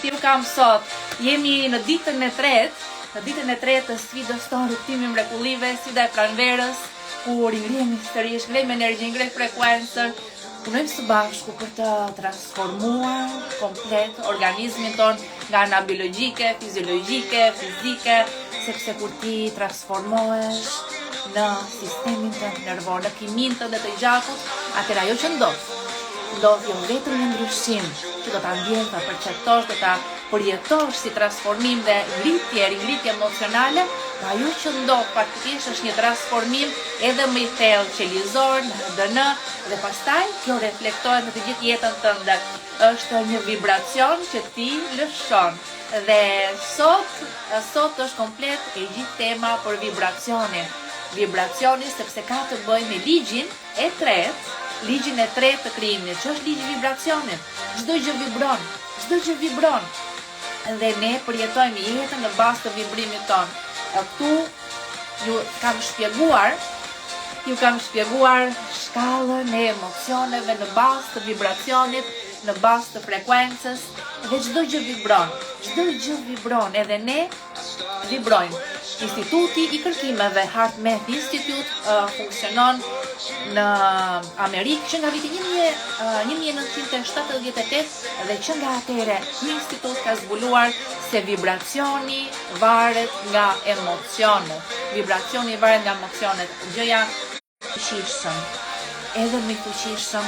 Ju kam sot, jemi në ditën e tretë të sfidës tonë rrugtimi mrekullive, sfida e pranverës, ku ringrihemi sërish, ngrejmë energji, ngrejmë frekuencën, punojmë së bashku për të transformuar komplet organizmin ton nga ana biologjike, fiziologjike, fizike, sepse kur ti transformohesh në sistemin tënd nervor, në kimin tënd të gjakut, atëherë ajo që ndodh jo vetëm një ndryshim që do ta ndjesh, ta perceptosh, do ta përjetosh si transformim dhe ngritje emocionale, por ajo që ndodh faktikisht është një transformim edhe më i thellë qelizor, në ADN, dhe pastaj kjo reflektohet në të gjithë jetën tënde. Është një vibracion që ti lëshon. Dhe sot është komplet e gjithë tema për vibracioni, sepse ka të bëjë me ligjin e tretë të krijimit, që është ligji i vibracionit. Çdo gjë vibron. Dhe ne përjetojmë jetën në bazë të vibrimit ton. Këtu ju kam shpjeguar shkallën e emocioneve në bazë të vibracionit, në bazë të frekuencës, dhe çdo gjë vibron, edhe ne vibrojmë. Instituti i kërkimeve HeartMath Institute funksionon në Amerikë që nga viti 1978 dhe që nga atëre ky institut ka zbuluar se vibracioni varet nga emocionet. Gjëja fuqishëm, edhe më fuqishëm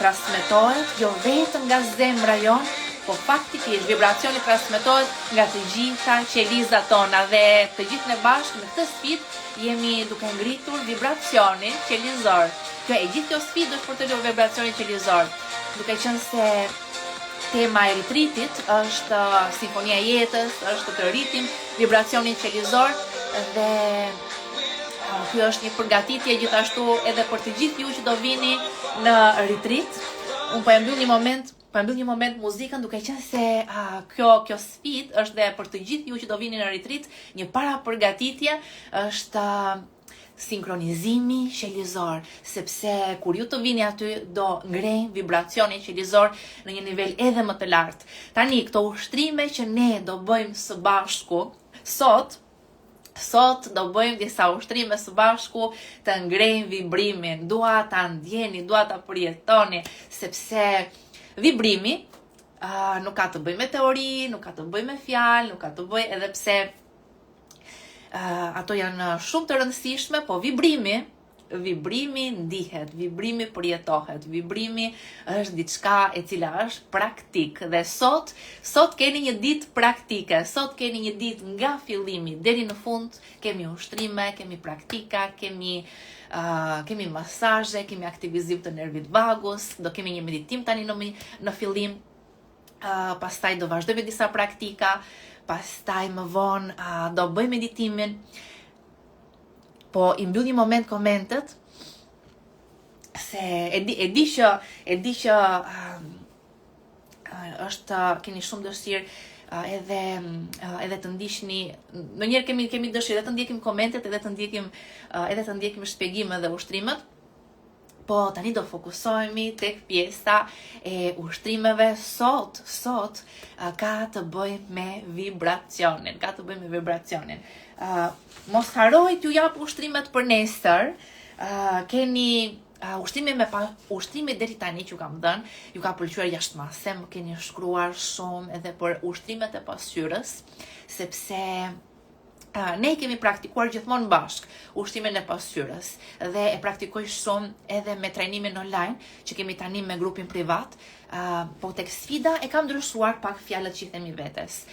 transmetohet jo vetëm nga zemra jonë, po faktikisht vibracioni transmetohet nga të gjitha qelizat tona dhe të gjithë ne bashkë në këtë sfidë jemi duke ngritur vibracionin qelizor. Gjithë kjo sfidë është për të ngritur vibracionin qelizor. Duke qenë se tema e ritritit është simfonia e jetës, është të rritim vibracionin qelizor dhe kjo është një përgatitje gjithashtu edhe për të gjithë ju që do vini në ritrit. Unë po e mbyll një moment muzikën duke qenë se kjo sfidë është dhe për të gjithë ju që do vini në ritrit, një para përgatitje është sinkronizimi qelizor, sepse kur ju të vini aty do ngrejnë vibracionin qelizor në një nivel edhe më të lartë. Tani këto ushtrime që ne do bëjmë së bashku Sot do bëjmë disa ushtrime së bashku të ngrejmë vibrimin, dua ta ndjeni, dua ta përjetoni, sepse vibrimi nuk ka të bëjë me teori, nuk ka të bëjë me fjalë, nuk ka të bëjë edhe pse ato janë shumë të rëndësishme, po vibrimi ndihet, vibrimi përjetohet, vibrimi është diçka e cila është praktik dhe sot keni një ditë praktike, sot keni një ditë nga fillimi deri në fund, kemi ushtrime, kemi praktika, kemi masazhe, kemi aktivizim të nervit vagus, do kemi një meditim tani në fillim, pastaj do vazhdojmë disa praktika, pastaj më vonë do bëj meditimin. Po i mbyll një moment komentet, se e di që keni shumë dëshirë edhe të ndiqni, ndonjëherë kemi dëshirë edhe të ndjekim komentet, edhe të ndjekim shpjegimet dhe ushtrimet. Po tani do fokusohemi tek pjesa e ushtrimeve. Sot ka të bëjë me vibracionin. Mos harroj t'ju jap ushtrimet për nesër. Keni ushtrime deri tani që ju kam dhënë, ju ka pëlqyer jashtëmase, më keni shkruar shumë edhe për ushtrimet e pasqyrës, sepse ne kemi praktikuar gjithmonë bashk ushtrimin e pasqyrës dhe e praktikoj shumë edhe me trajnimin online që kemi tani me grupin privat, po tek sfida e kam ndryshuar pak fjalët që i themi vetes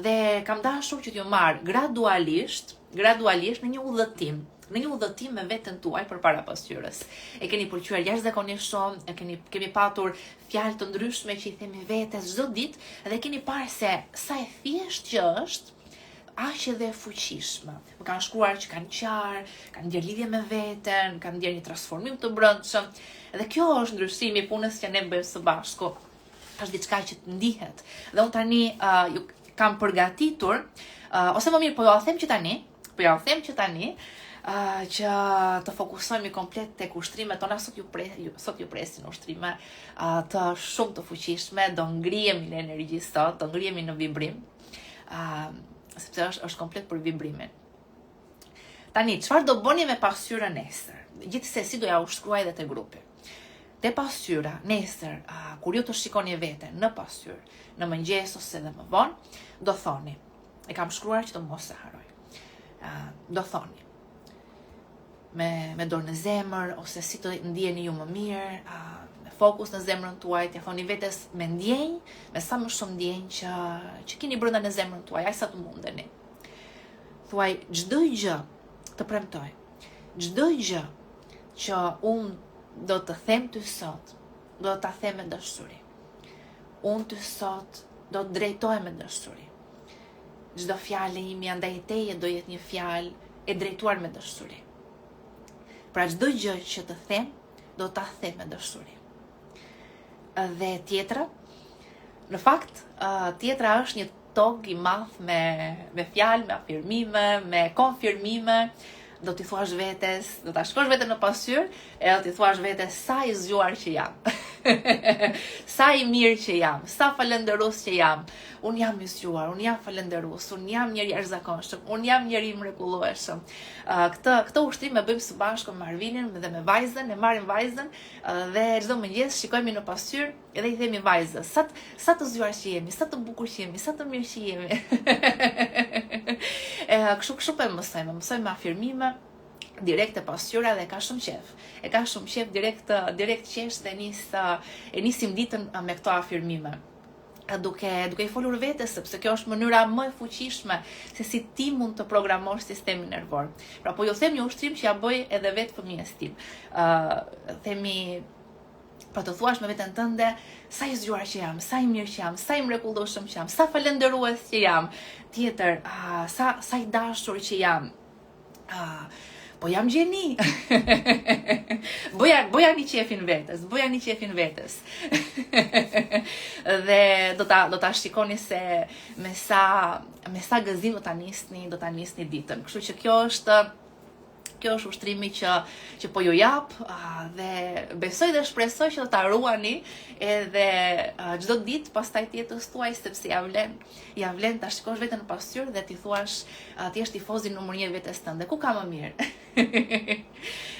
dhe kam dashur që t'ju marr gradualisht në një udhëtim me veten tuaj përpara pasqyrës. E keni pëlqyer jashtëzakonisht shumë, kemi patur fjalë të ndryshme që i themi vetes çdo ditë dhe keni parë se sa e thjeshtë që është, aq edhe fuqishme. Më kanë shkruar që kanë qarë, kanë ndjer lidhje me veten, kanë ndjer një transformim të brendshëm. Dhe kjo është ndryshimi i punës që ne bëjmë së bashku. Është diçka që të ndihet. Dhe unë tani ju kam përgatitur, ose më mirë, po ja u them që tani, që të fokusohemi komplet tek ushtrimet tona. Sot ju presin ushtrime të shumë të fuqishme, do ngrihemi në energji sot, do ngrihemi në vibrim, sepse është komplet për vibrimin. Tani, çfarë do bëni me pasqyrën nesër? Gjithsesi do ja ushtkruaj edhe te grupi. Te pasqyra nesër, kur ju të shikoni veten në pasqyrë, në mëngjes ose edhe më vonë, do thoni, e kam shkruar që të mos e haroj. Do thoni, me dorë në zemër, ose si të ndjeni ju më mirë, me fokus në zemrën tuaj, t'ja thoni vetes me ndjenjë, me sa më shumë ndjenjë që keni brenda në zemrën tuaj, aq sa të mundeni. Thuaj, çdo gjë të premtoj, çdo gjë që unë do të them ty sot, do ta them me dashuri. Unë ty sot do të drejtoj me dashuri. Çdo fjalë ime ndaj teje do jetë një fjalë e drejtuar me dashuri. Pra çdo gjë që të them, do ta them me dashuri. Dhe tjetra, në fakt, tjetra është një tog i madh me fjalë, me afirmime, me konfirmime. Do t'i thuash vetes, do ta shkosh veten në pasqyrë, e do t'i thuash vetes sa i zgjuar që jam. Sa i mirë që jam, sa falënderues që jam. Unë jam i zgjuar, unë jam falënderues, unë jam njeri i jashtëzakonshëm, unë jam njeri i mrekullueshëm. Këtë ushtrim e bëjmë së bashku me Arvinin dhe me vajzën, e marrim vajzën dhe çdo mëngjes shikojmë në pasqyrë edhe i themi vajzës, sa të zgjuar që jemi, sa të bukur që jemi, sa të mirë që jemi. Kështu po mësojmë afirmime direkt e pasqyra dhe ka shumë qef. E ka shumë qef direkt qesh dhe nisim ditën me këto afirmime. Duke I folur vetes, sepse kjo është mënyra më e fuqishme se si ti mund të programosh sistemin nervor. Pra po ju them një ushtrim që ja bëj edhe vetë fëmijës tim. Themi, pra të thuash me veten tënde, sa i zgjuar që jam, sa i mirë që jam, sa i mrekullueshëm që jam, sa falënderues që jam. Tjetër, sa i dashur që jam. Po jam gjeni. Boja një qefin vetes. Dhe do ta shikoni se me sa gëzim do ta nisni ditën. Kështu që kjo është ushtrimi që po ju jap dhe besoj dhe shpresoj që do ta ruani edhe çdo ditë pastaj tjetës tuaj, sepse ja vlen ta shikosh veten në pasqyrë dhe ti thuash ti je tifozi numër 1 vetes tënde. Ku ka më mirë?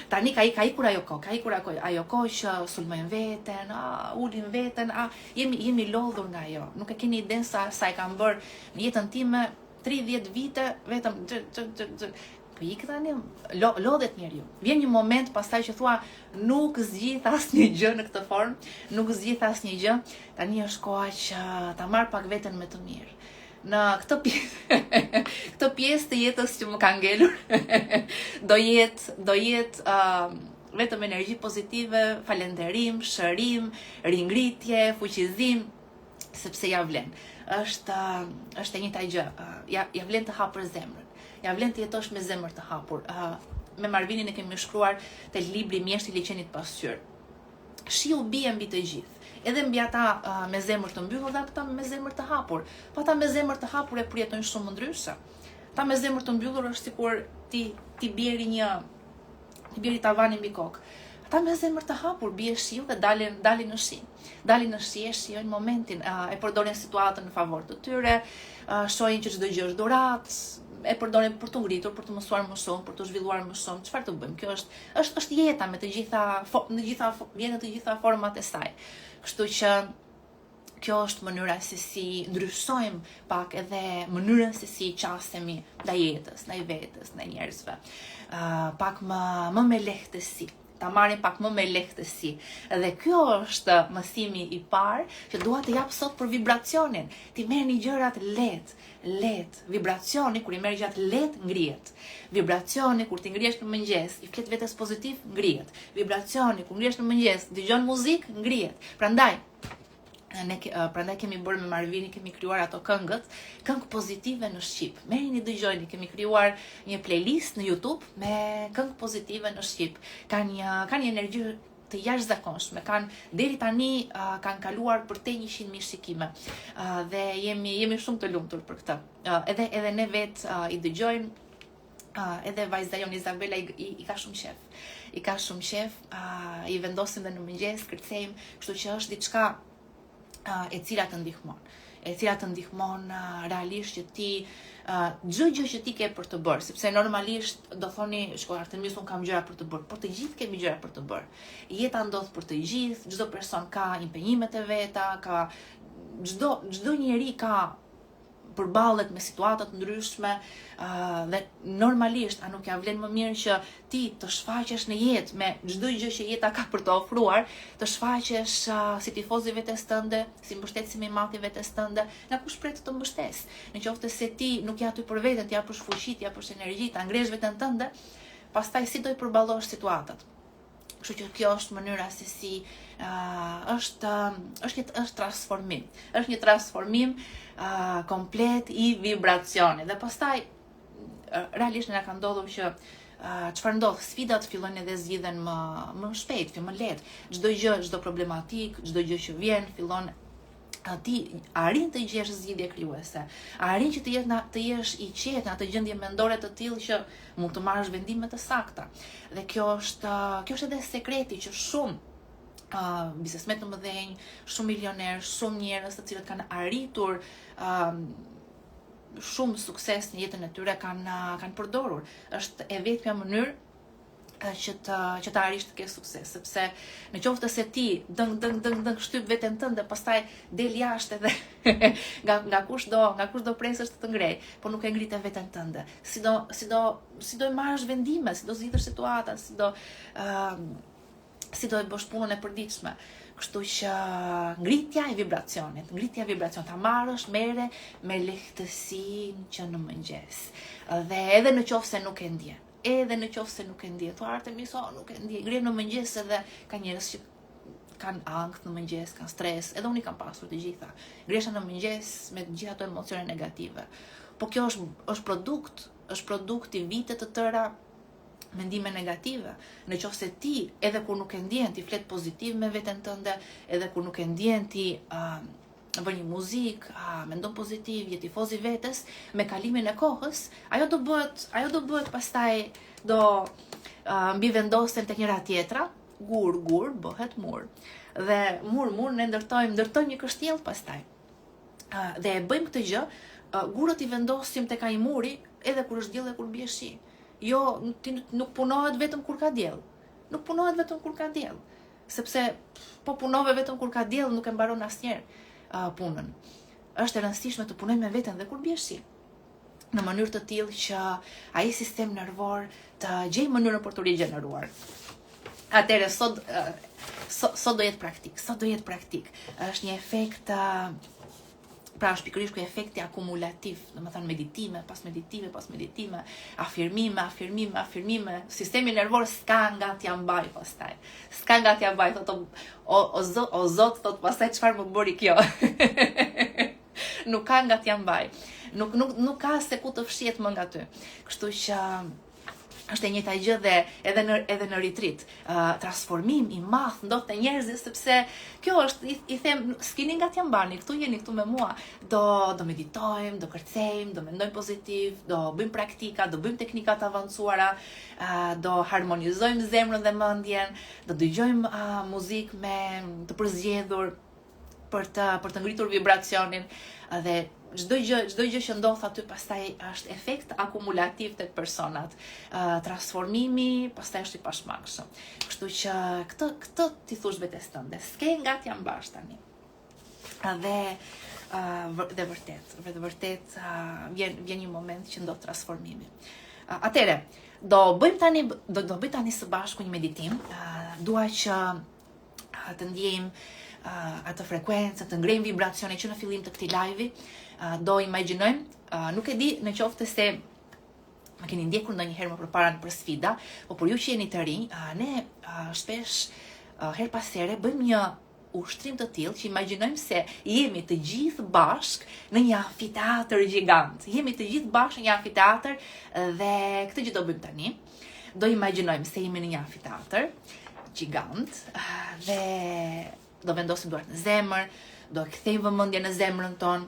Tani ka ikur ajo kohë që sulmojnë veten, ulin veten, jemi lodhur nga ajo. Nuk e keni iden sa e kam bërë në jetën time 30 vite vetëm po ik tani, lodhet njeriu. Vjen një moment pastaj që thua nuk zgjidh asnjë gjë në këtë formë, tani është koha që ta marr pak veten me të mirë. Në këtë pjesë të jetës që më ka ngelur, do jetë vetëm energji pozitive, falënderim, shërim, ringritje, fuqizim, sepse ja vlen. Është e njëjta gjë, ja vlen të hapur zemrën. Ja vlen të jetosh me zemër të hapur. Me Marvinin e kemi shkruar te libri Mjeshti i liçenit pasqyrë. Shiu bie mbi të gjithë, edhe mbi ata me zemër të mbyllur dhe ata me zemër të hapur. Po ata me zemër të hapur e përjetojnë shumë ndryshe. Ata me zemër të mbyllur është sikur ti bjeri tavani mbi kokë. Ata me zemër të hapur bie shiu dhe dalin në shi. Dalin në shi, shijojnë momentin, e përdorin situatën në favor të tyre, shohin që çdo gjë është dhuratë, e përdorin për të ngritur, për të mësuar më shumë, për të zhvilluar më shumë. Çfarë të bëjmë? Kjo është jeta me të gjitha format e saj. Kështu që kjo është mënyra se si ndryshojmë pak edhe mënyrën se si qasemi ndaj jetës, ndaj vetes, ndaj njerëzve. Pak më me lehtësi. Ta marrim pak më me lehtësi. Dhe kjo është mësimi i parë që dua të jap sot për vibracionin. Ti merrni gjërat lehtë. Vibracioni kur i merr gjatë lehtë ngrihet. Vibracioni kur ti ngrihesh në mëngjes, i flet vetes pozitiv, ngrihet. Vibracioni kur ngrihesh në mëngjes, dëgjon muzikë, ngrihet. Prandaj kemi bërë me Marvini, kemi krijuar ato këngë pozitive në shqip. Merrini dëgjojeni, kemi krijuar një playlist në YouTube me këngë pozitive në shqip. Ka një energji të jashtëzakonshme. Deri tani kanë kaluar për te 100.000 shikime. Dhe jemi shumë të lumtur për këtë. Edhe ne vetë i dëgjojmë edhe vajza jon Izabela i ka shumë qef. I ka shumë qef, i vendosim dhe në mëngjes, kërcejmë, kështu që është diçka e cila të ndihmon. E cila të ndihmon realisht që ti çdo gjë që ti ke për të bërë, sepse normalisht do thoni, shko Artemis, unë kam gjëra për të bërë, por të gjithë kemi gjëra për të bërë. Jeta ndodh për të gjithë, çdo person ka impenjimet e veta, ka çdo njeri ka përballet me situata të ndryshme dhe normalisht a nuk ja vlen më mirë që ti të shfaqesh në jetë me çdo gjë që jeta ka për të ofruar, të shfaqesh si tifoz i vetes tënde, si mbështetësim i madh i vetes tënde, nga kush pret të mbështes. Në qoftë se ti nuk je aty për veten, ti japësh fuqi, ti japësh energji, ta ngresh veten tënde, pastaj si do i përballosh situatat. Kështu që kjo është mënyra se si është transformim. Është një transformim komplet i vibracionit. Dhe pastaj realisht na ka ndodhur që çfarë ndodh, sfidat fillojnë edhe zgjidhen më shpejt, më lehtë. Çdo gjë, çdo problematik, çdo gjë që vjen fillon ti arrin të gjesh zgjidhje krijuese. Arrin që të jesh i qetë në atë gjendje mendore të tillë që mund të marrësh vendime të sakta. Dhe kjo është edhe sekreti që shumë biznesmen të mëdhenj, shumë milionerë, shumë njerëz të cilët kanë arritur shumë sukses në jetën e tyre kanë përdorur. Është e vetmja mënyrë që të arrish të kesh sukses, sepse në qoftë se ti dëng shtyp veten tënde, pastaj del jashtë edhe nga kush do presësh të ngrej, por nuk e ngritë veten tënde. Si do marrësh vendime, si do zgjidhësh situata, si do e bësh punën e përditshme. Kështu që ngritja e vibracionit, ta marrësh mere me lehtësinë që në mëngjes. Dhe edhe në qoftë se nuk e ndjen. Thua Artemis, nuk e ndje, ngrihem në mëngjes edhe ka njerëz që kanë ankth në mëngjes, kanë stres, edhe unë i kam pasur të gjitha. Ngrihesh në mëngjes me të gjitha ato emocione negative. Po kjo është produkt i vite të tëra mendime negative. Në qoftë se ti, edhe kur nuk e ndjen, ti flet pozitiv me veten tënde, edhe kur nuk e ndjen ti bën një muzikë, mendon pozitiv, je tifoz i vetes, me kalimin e kohës, ajo do bëhet pastaj do mbi vendosen tek njëra tjetra, gur bëhet mur. Dhe mur ne ndërtojmë një kështjell pastaj. Dhe e bëjmë këtë gjë, gurët i vendosim tek ai muri edhe kur është diell dhe kur bie shi. Jo, nuk punohet vetëm kur ka diell. Sepse po punove vetëm kur ka diell, nuk e mbaron asnjëherë punën. Është e rëndësishme të punojmë me veten dhe kur bie shi, në mënyrë të tillë që ai sistem nervor të gjejë mënyrën për të rigjeneruar. Atëherë sot do jetë praktik. Është një efekt pra është pikërisht ky efekti akumulativ, domethënë meditime, pas meditime, afirmime, sistemi nervor s'ka nga t'ja mbaj pastaj. Thotë o Zot, thotë pastaj çfarë më bëri kjo. Nuk ka nga t'ja mbaj. Nuk ka se ku të fshihet më nga ty. Kështu që është e njëjta gjë dhe edhe në retreat. Transformim i madh ndodh te njerëzit, sepse kjo është, i them, s'keni nga t'ja mbani, jeni këtu me mua. Do meditojmë, do kërcejmë, do mendojmë pozitiv, do bëjmë praktika, do bëjmë teknika të avancuara, do harmonizojmë zemrën dhe mendjen, do dëgjojmë muzikë me të përzgjedhur për të ngritur vibracionin dhe çdo gjë që ndodh aty pastaj është efekt akumulativ tek personat. Transformimi pastaj është i pashmangshëm. Kështu që këtë ti thush vetes tënde, s'ke nga t'ja mbash tani. Dhe vërtet vjen një moment që ndodh transformimi. Atëre, do bëj tani së bashku një meditim. Dua që të ndjejmë atë frekuencë, të ngrejmë vibracionin që në fillim të këtij live-i. Do imagjinojmë, nuk e di në qoftë se më keni ndjekur ndonjëherë më përpara për sfida, por ju që jeni të rinj, ne shpesh her pas here bëjmë një ushtrim të tillë që imagjinojmë se jemi të gjithë bashk në një amfiteatër gjigant. Dhe këtë gjë do bëjmë tani. Do imagjinojmë se jemi në një amfiteatër gjigant dhe do vendosim duart në zemër, do kthejmë vëmendjen në zemrën tonë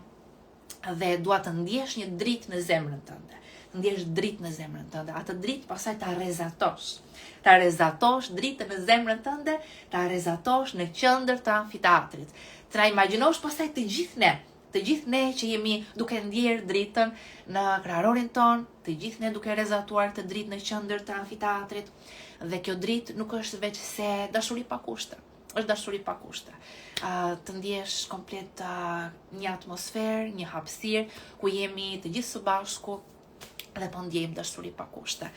dhe dua të ndjesh një dritë në zemrën tënde. ndjesh dritë në zemrën tënde. Atë dritë pasaj ta rezatosh. Ta rezatosh dritën në zemrën tënde, ta rezatosh në qendër të amfiteatrit. Të na imagjinosh pasaj të gjithë ne që jemi duke ndjerë dritën në kraharorin ton, të gjithë ne duke rezatuar të dritë në qendër të amfiteatrit. Dhe kjo dritë nuk është veç se dashuri pa kushte. Është dashuri pa kushte. Të ndjesh komplet një atmosferë, një hapësirë ku jemi të gjithë së bashku dhe po ndjejmë dashuri pa kushte.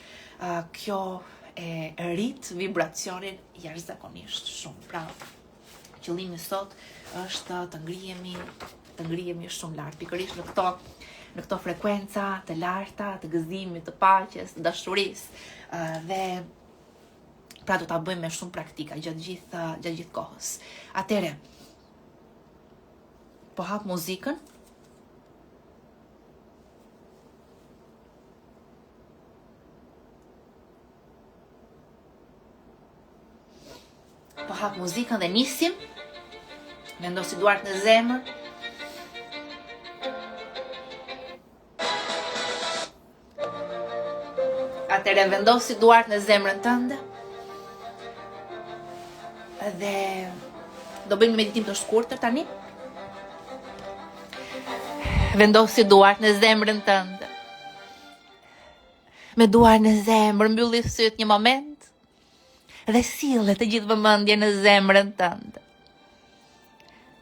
Kjo e rrit vibracionin jashtëzakonisht shumë. Pra, qëllimi sot është të ngrihemi shumë lart, pikërisht në këto frekuenca të larta, të gëzimit, të paqes, të dashurisë dhe pra do ta bëjmë me shumë praktika gjatë gjithë kohës. Atëre, po hap muzikën. Po hap muzikën dhe nisim. Vendosi duart në zemër. Atëre vendosi duart në zemrën tënde. Dhe do bëjmë një meditim të shkurtër tani. Vendosi duart në zemrën tënde. Me duart në zemër mbylli syt një moment dhe sille të gjithë vëmendjen në zemrën tënde.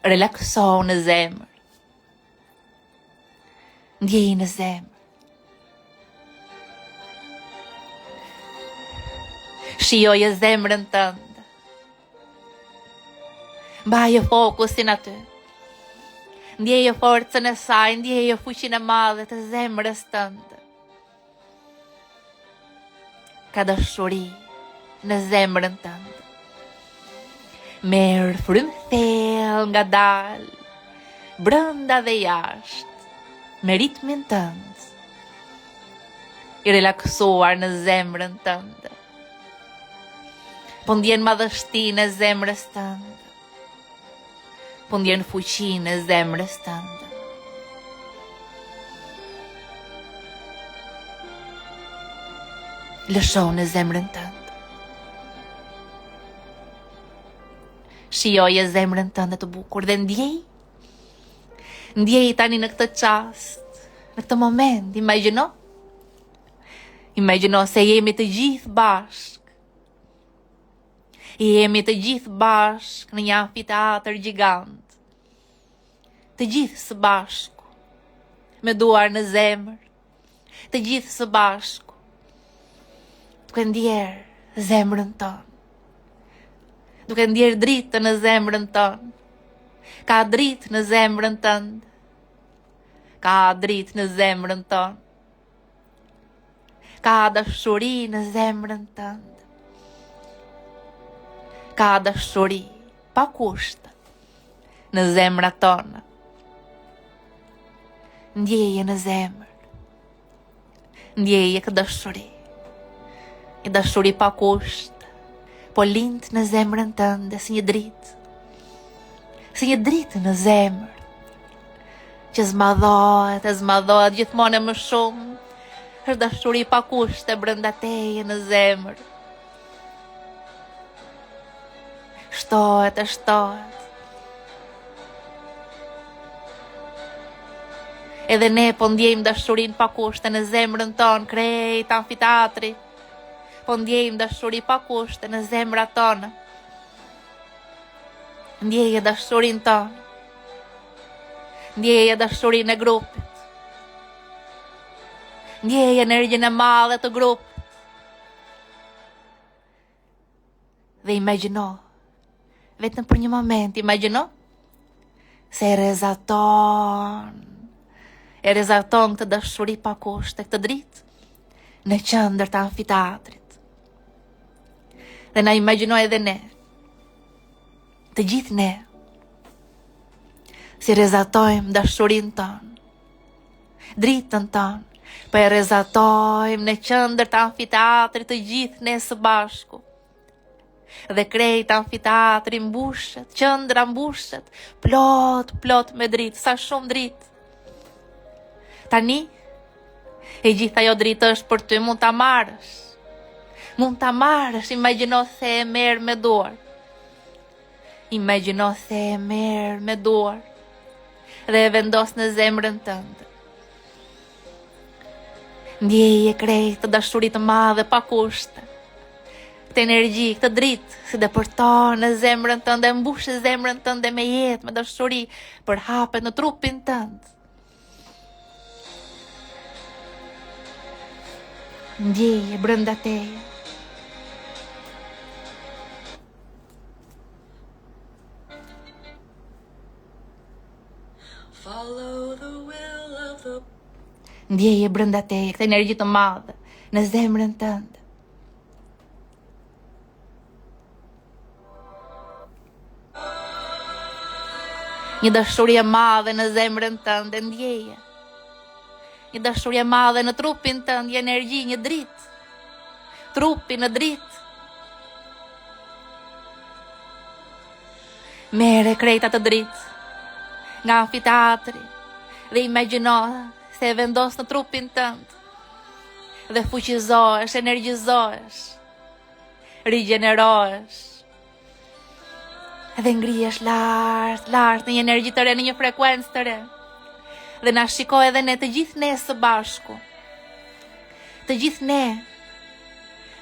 Relaksohu në zemër. Ndjej në zemër. Shijoje zemrën tënde. Mbaje fokusin aty. Ndjeje forcën e saj, ndjeje fuqinë e madhe të zemrës tënde. Ka dashuri në zemrën tënde. Merr frymë thellë nga dalë, brenda dhe jashtë, me ritmin tënd. I relaksuar në zemrën tënde. Po ndjen madhështinë e zemrës tënde. Po ndjen fuqinë e zemrës tënde. Lësho në zemrën tënde. Shijoje zemrën tënde të bukur dhe ndjej tani në këtë çast, në këtë moment, imagjino se jemi të gjithë bashk. Jemi të gjithë bashk në një amfiteatër gjigant. Të gjithë së bashku, me duar në zemër. Të gjithë së bashku, duke ndjerë zemrën tonë. Duke ndjerë dritë në zemrën tonë. Ka dritë në zemrën tënde. Ka dritë në zemrën tonë. Ka dashuri në zemrën tënde. Ka dashuri pa kushte në zemrat tona. Ndjeje në zemër. Ndjeje këtë dashuri. Një dashuri pa kushte. Po lind në zemrën tënde si një dritë. Si një dritë në zemër. Që zmadhohet gjithmonë e më shumë. Është dashuri pa kushte brenda teje në zemër. Shtohet. Edhe ne po ndjejmë dashurin pa kushte në zemrën tonë, krejt amfiteatri. Po ndjejmë dashuri pa kushte në zemrat tonë. Ndjeje dashurin tonë. Ndjeje dashurin e grupit. Ndjeje energjën e madhe të grupit. Dhe imagjino, vetëm për një moment, imagjino se e rezaton këtë dashuri pa kushte, këtë dritë në qendër të amfiteatrit. Dhe na imagjino edhe ne, të gjithë ne, si rezatojmë dashurin tonë, dritën tonë, po e rezatojmë në qendër të amfiteatrit të gjithë ne së bashku. Dhe krejt amfiteatri mbushet, qendra mbushet, plot me dritë, sa shumë dritë. Tani, E gjitha jo dritë është për ty, mund ta marrësh. Mund ta marrësh, imagjino se e merr me dorë. Imagjino se e merr me dorë dhe e vendos në zemrën tënde. Ndjeje krejt të dashurit të madhe pa kushte, këtë energji, këtë dritë, si depërton në zemrën tënde, mbush zemrën tënde me jetë, me dashuri, për hapet në trupin tënd. Ndjeje brenda teje. Ndjeje brenda teje këtë energji të madhe në zemrën tënde. Një dashuri e madhe në zemrën tënde, ndjeje. Një dashuri e madhe në trupin tënd, një energji, një dritë. Trupi në dritë. Mere krejta të dritë nga amfiteatri dhe imagjino se e vendos në trupin tënd dhe fuqizohesh, energjizohesh, rigjenerohesh dhe ngrihesh lart në një energji të re, në një frekuencë të re. Dhe na shikoj edhe ne, të gjithë ne së bashku. Të gjithë ne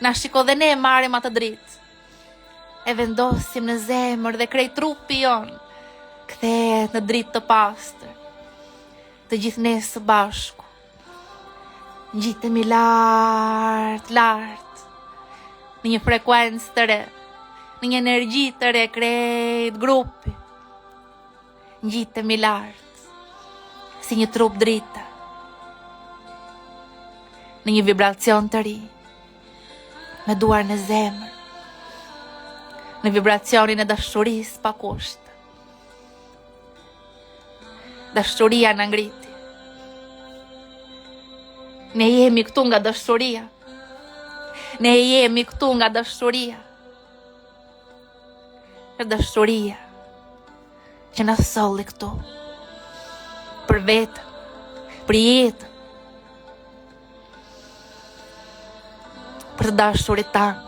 na shikoj dhe ne marrim atë dritë. E vendosim në zemër dhe krejt trupi jon kthehet në dritë të pastër. Të gjithë ne së bashku ngjitemi lart në një frekuencë të re, në një energji të re, krejt grupi. Ngjitemi lart si një trup drita në një vibracion të ri, me duar në zemër, në vibracionin e dashurisë pa kusht. Dashuria në ngriti. Ne jemi këtu nga dashuria. Ne jemi këtu nga dashuria. Për dashuria që na solli këtu. Për vetën, për jetën, për të dashurit tanë.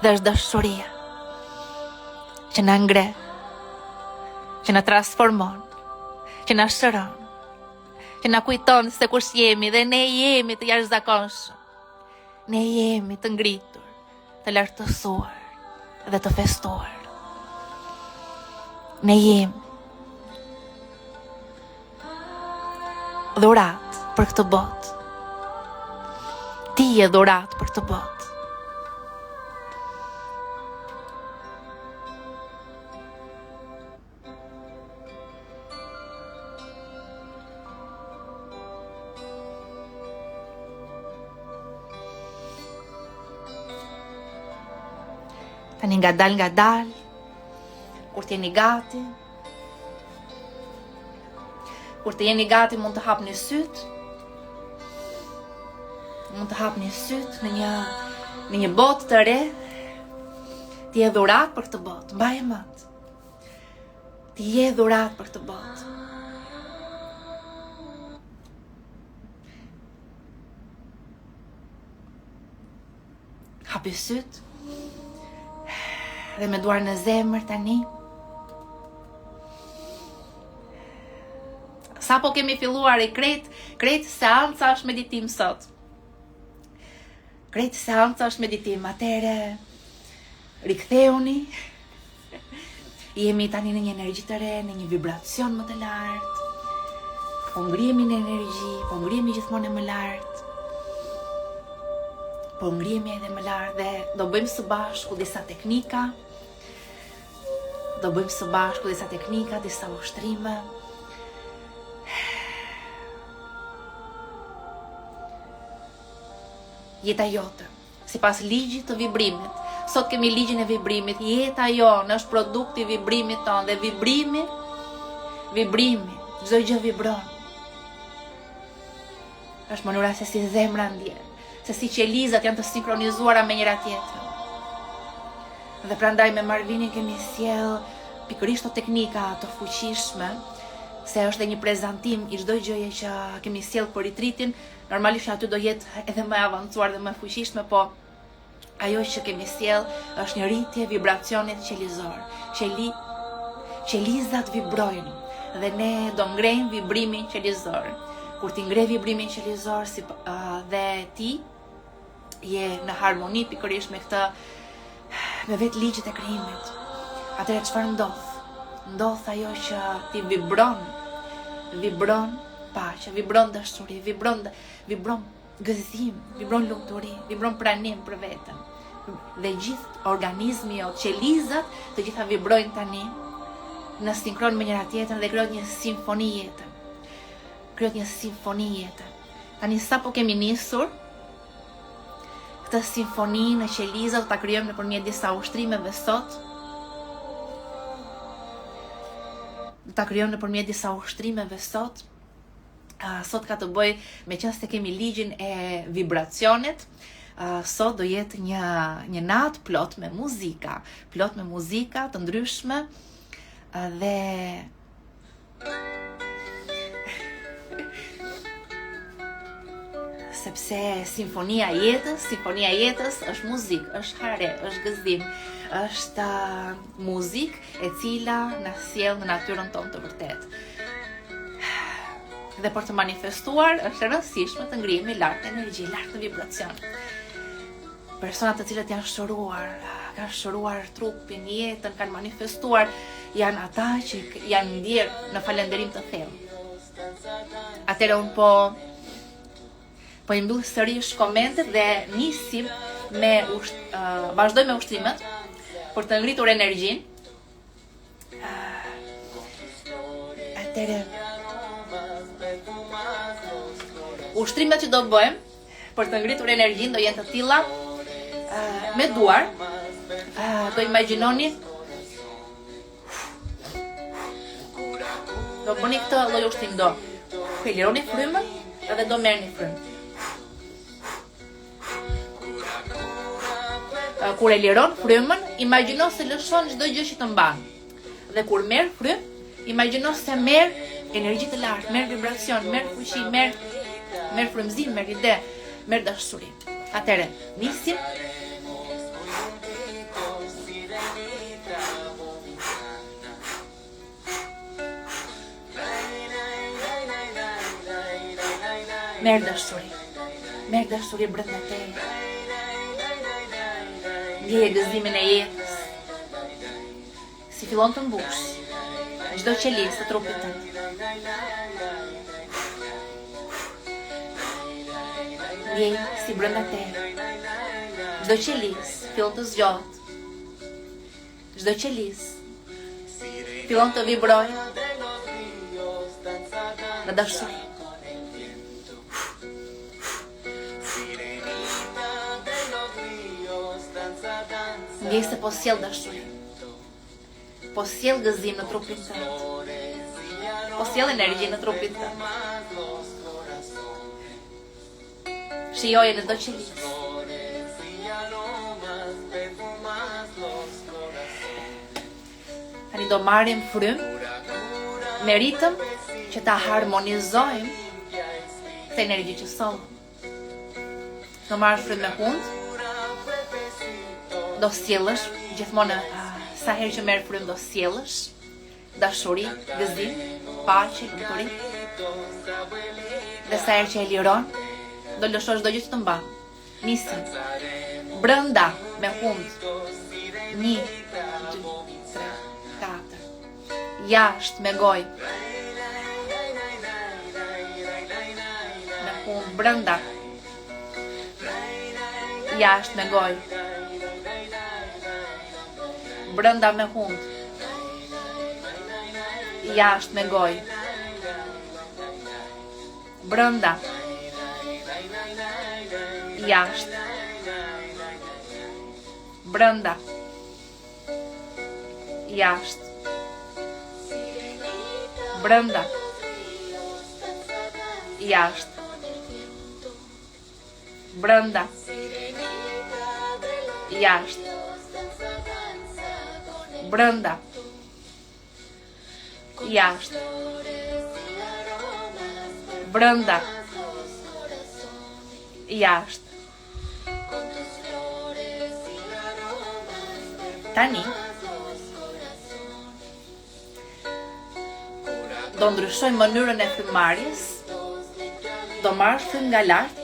Dhe është dashuria që na ngre, që na transformon, që na shëron, që na kujton se kush jemi dhe ne jemi të jashtëzakonshëm. Ne jemi të ngritur, të lartësuar dhe të festuar. Ne jemi dhurat për këtë botë. Ti je dhurat për këtë botë. Tani nga dal, kur t'jeni gati, mund të hapni syt. Mund të hapni syt në një botë të re. Ti je dhurat për këtë botë, mbaje mend. Ti je dhurat për këtë botë. Hapi syt. Dhe me duar në zemër tani. Sa po kemi filluar i krejt seanca është meditim sot. Krejt seanca është meditim. Atere riktheuni. Jemi tani në një energji të re, në një vibracion më të lartë. Po ngrihemi në energji, po ngrihemi gjithmonë më lartë. Po ngrihemi edhe më lartë dhe do bëjmë së bashku disa teknika. Disa ushtrime. Jeta jote, sipas ligjit të vibrimit. Sot kemi ligjin e vibrimit. Jeta jonë është produkti i vibrimit tonë dhe vibrimi, çdo gjë vibron. Është mënyra se si zemra ndjen, se si qelizat janë të sinkronizuara me njëra tjetrën. Dhe prandaj me Marvinin kemi sjell pikërisht teknika të fuqishme se është dhe një prezantim i çdo gjëje që kemi sjell për ritritin. Normalisht aty do jetë edhe më avancuar dhe më fuqishme, po ajo që kemi sjell është një rritje vibracionit qelizor. Qelizat vibrojnë dhe ne do ngrejmë vibrimin qelizor. Kur ti ngre vibrimin qelizor dhe ti je në harmoni pikërisht me këtë, me vetë ligjet e krijimit, atëherë çfarë ndodh? Ndodh ajo që ti vibron paqe, vibron dashuri, vibron gëzim, vibron lumturi, vibron pranim për veten. Dhe gjithë organizmi jot, qelizat, të gjitha vibrojnë tani në sinkron me njëra tjetrën dhe krijohet një simfoni jete. Tani sapo kemi nisur këtë simfoni në qelizat, ta krijojmë nëpërmjet disa ushtrimeve sot. Sot ka të bëj me qenë se kemi ligjin e vibracionit. Sot do jetë një natë plot me muzika të ndryshme dhe sepse simfonia jetës është muzikë, është hare, është gëzim, është muzikë e cila na sjell në natyrën tonë të vërtetë. Dhe për të manifestuar është e rëndësishme të ngrihemi lart energji, lart në vibracion. Personat të cilët kanë shëruar trupin, jetën, kanë manifestuar, janë ata që janë ndjerë në falënderim të thellë. Atëherë unë po i mbyll sërish komentet dhe nisim vazhdoj me ushtrimet për të ngritur energjinë. Atëherë ushtrimet që do bëjmë për të ngritur energjinë do jenë të tilla. Me duar do imagjinoni, do bëni këtë lloj ushtrim, do e lironi frymën edhe do merrni frymën. Kur e liron frymën, imagjino se lëshon çdo gjë që të mban. Dhe kur merr frymë, imagjino se merr energji të lartë, merr vibracion, merr fuqi, merr frymëzim, merr ide, merr dashuri. Atëherë, nisim. Merr dashuri brenda teje. Ndjeje gëzimin e jetës. Si fillon të mbush çdo qelizë të trupit tënd. Ndjeje si brenda teje çdo qelizë fillon të zgjohet. Çdo qelizë fillon të vibrojë në dashuri. Ndjej se po sjell dashuri, po sjell gëzim në trupin tënd, po sjell energji në trupin tënd. Shijoje në çdo qelizë. Tani do marrim frymë me ritëm që ta harmonizojmë këtë energji që sollëm. Do marrësh frymë me hund. Do sjellësh gjithmonë sa herë që merr frymë do sjellësh dashuri, gëzim, paqe, lumturi. Dhe sa herë që e liron, do lëshosh çdo gjë që të mban. Nisim. Brenda me hund. 1, 2, 3, 4. Jashtë me gojë. Me hund brenda. Jashtë me gojë. Brenda me hund. Jashtë me gojë. Brenda. Jashtë. Brenda. Jashtë. Brenda. Jashtë. Brenda. Jashtë. Brenda. Jashtë. brenda, jashtë. Tani do ndryshoj mënyrën e frymëmarrjes, do marr frym nga lart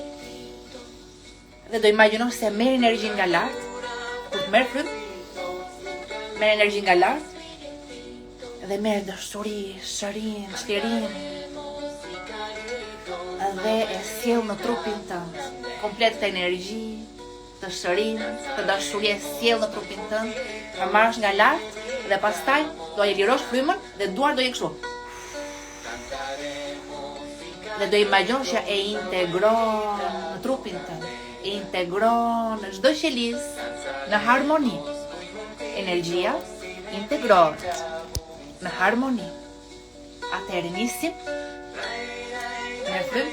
dhe do imagjino se merr energji nga lart. Kur të merr frym, merr energji nga lart dhe merr dashuri, shërim, çlirim dhe e sjell në trupin tënd. Komplet të energji, të shërim, të dashuri e sjell në trupin tënd. Ta marrësh nga lart dhe pastaj do e lirosh frymën dhe duart do jenë kështu. Dhe do imagjinosh që e integron në trupin tënd, e integron në çdo qelizë në harmoni. Energjia integrohet në harmoni. Atëherë nisim. Merr frym.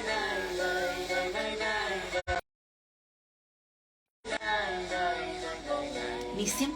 Nisim.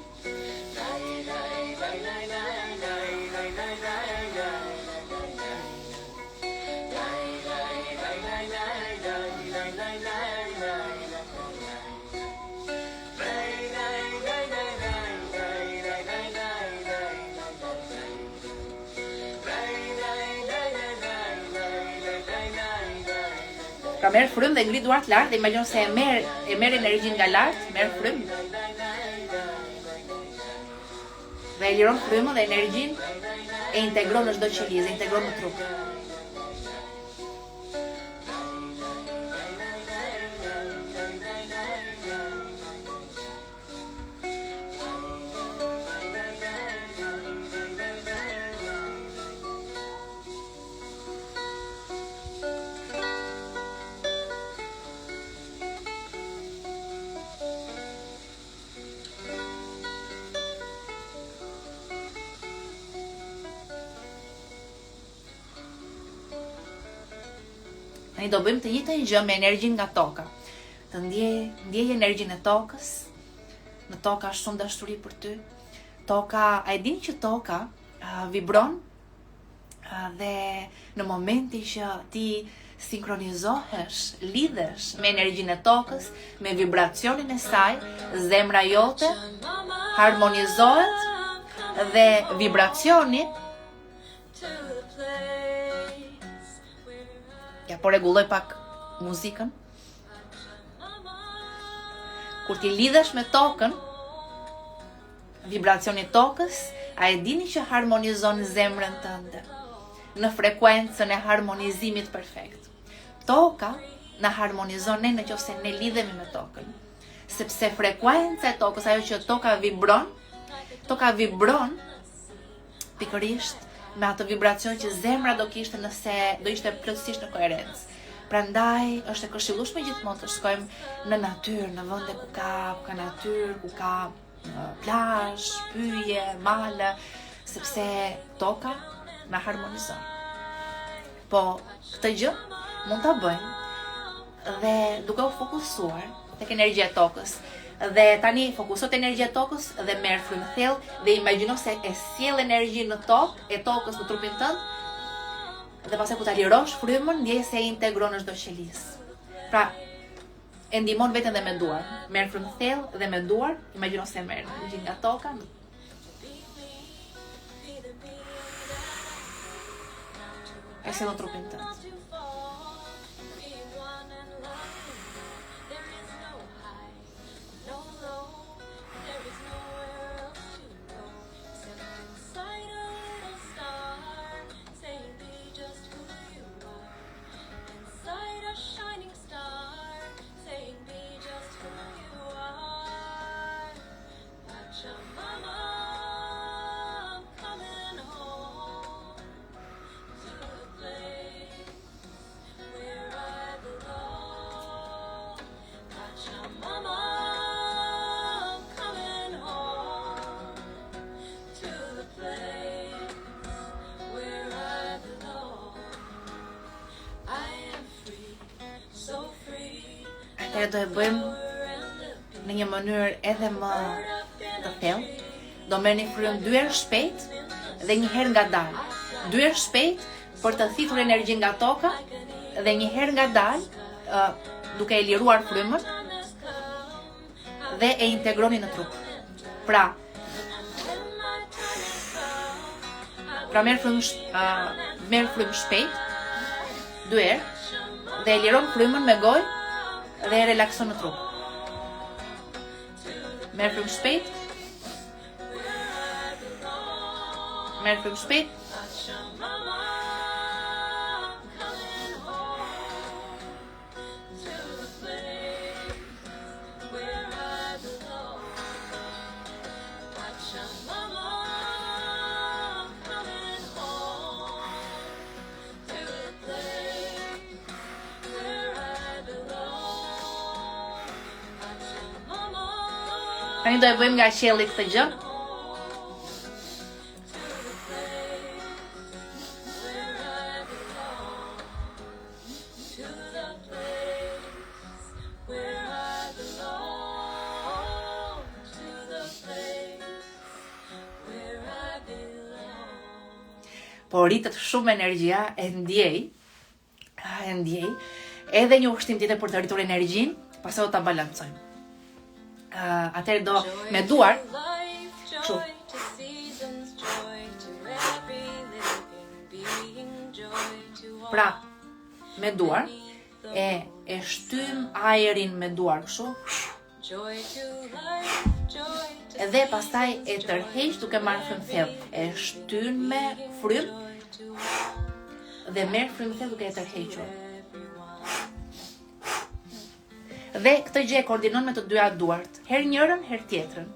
Pra merr frym dhe ngrit duart lart dhe imagjino se e merr energjinë nga lart, merr frym. Dhe e liron frymën dhe energjinë e integron në çdo qelizë, integron në trup. Ne do bëjmë të njëjtën gjë me energjinë nga toka. Të ndjej energjinë e tokës. Në toka është shumë dashuri për ty. Toka, a e dini që toka vibron dhe në momenti që ti sinkronizohesh, lidhesh me energjinë e tokës, me vibracionin e saj, zemra jote harmonizohet dhe vibracioni ja po rregulloj pak muzikën. Kur ti lidhesh me tokën, vibracioni i tokës, a e dini që harmonizon zemrën tënde në frekuencën e harmonizimit perfekt. Toka na harmonizon ne nëse ne lidhemi me tokën. Sepse frekuenca e tokës, ajo që toka vibron pikërisht me atë vibracion që zemra do kishte nëse do ishte plotësisht në koherencë. Prandaj është e këshillueshme gjithmonë të shkojmë në natyrë, në vende ku ka natyrë, ku ka plazh, pyje, male, sepse toka na harmonizon. Po këtë gjë mund ta bëjmë dhe duke u fokusuar tek energjia e tokës. Dhe tani fokuso te energjia e tokës dhe merr frym thellë dhe imagjino se e sjell energjinë në tokë, e tokës në trupin tënd. Dhe pastaj kur ta lirosh frymën, ndjej se e integron në çdo qelizë. Pra, e ndihmon veten dhe me duar. Merr frym thellë dhe me duar, imagjino se merr energjinë nga toka. E sjell në trupin tënd. Do e bëjmë në një mënyrë edhe më të thellë. Do merrni frym 2 herë shpejt dhe 1 herë ngadalë. 2 herë shpejt për të thithur energjinë nga toka dhe një herë ngadalë, duke e liruar frymën dhe e integroni në trup. Pra merr frymë shpejt 2 herë dhe e liron frymën me gojë dhe e relakson në trup. Merr frymë shpejt. Tani do e bëjmë nga qielli këtë gjë. Po rritet shumë energjia, e ndjej, edhe një ushtim tjetër për të rritur energjinë, pastaj do ta balancojmë. Atëherë do me duar, kështu. Pra, me duar, e shtym ajrin me duar kështu. Edhe pastaj e tërheq duke marrë frymë thellë. E shtyn me frymë dhe merr frymë thellë duke e tërhequr. Dhe këtë gjë e koordinon me të dyja duart, herë njërën, herë tjetrën.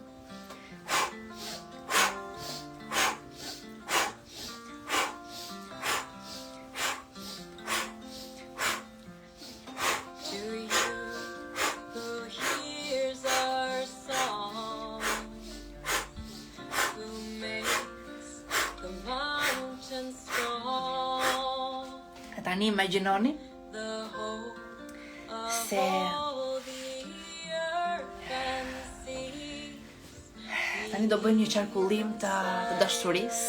Tani imagjinoni se tani do bëjmë një qarkullim të dashurisë.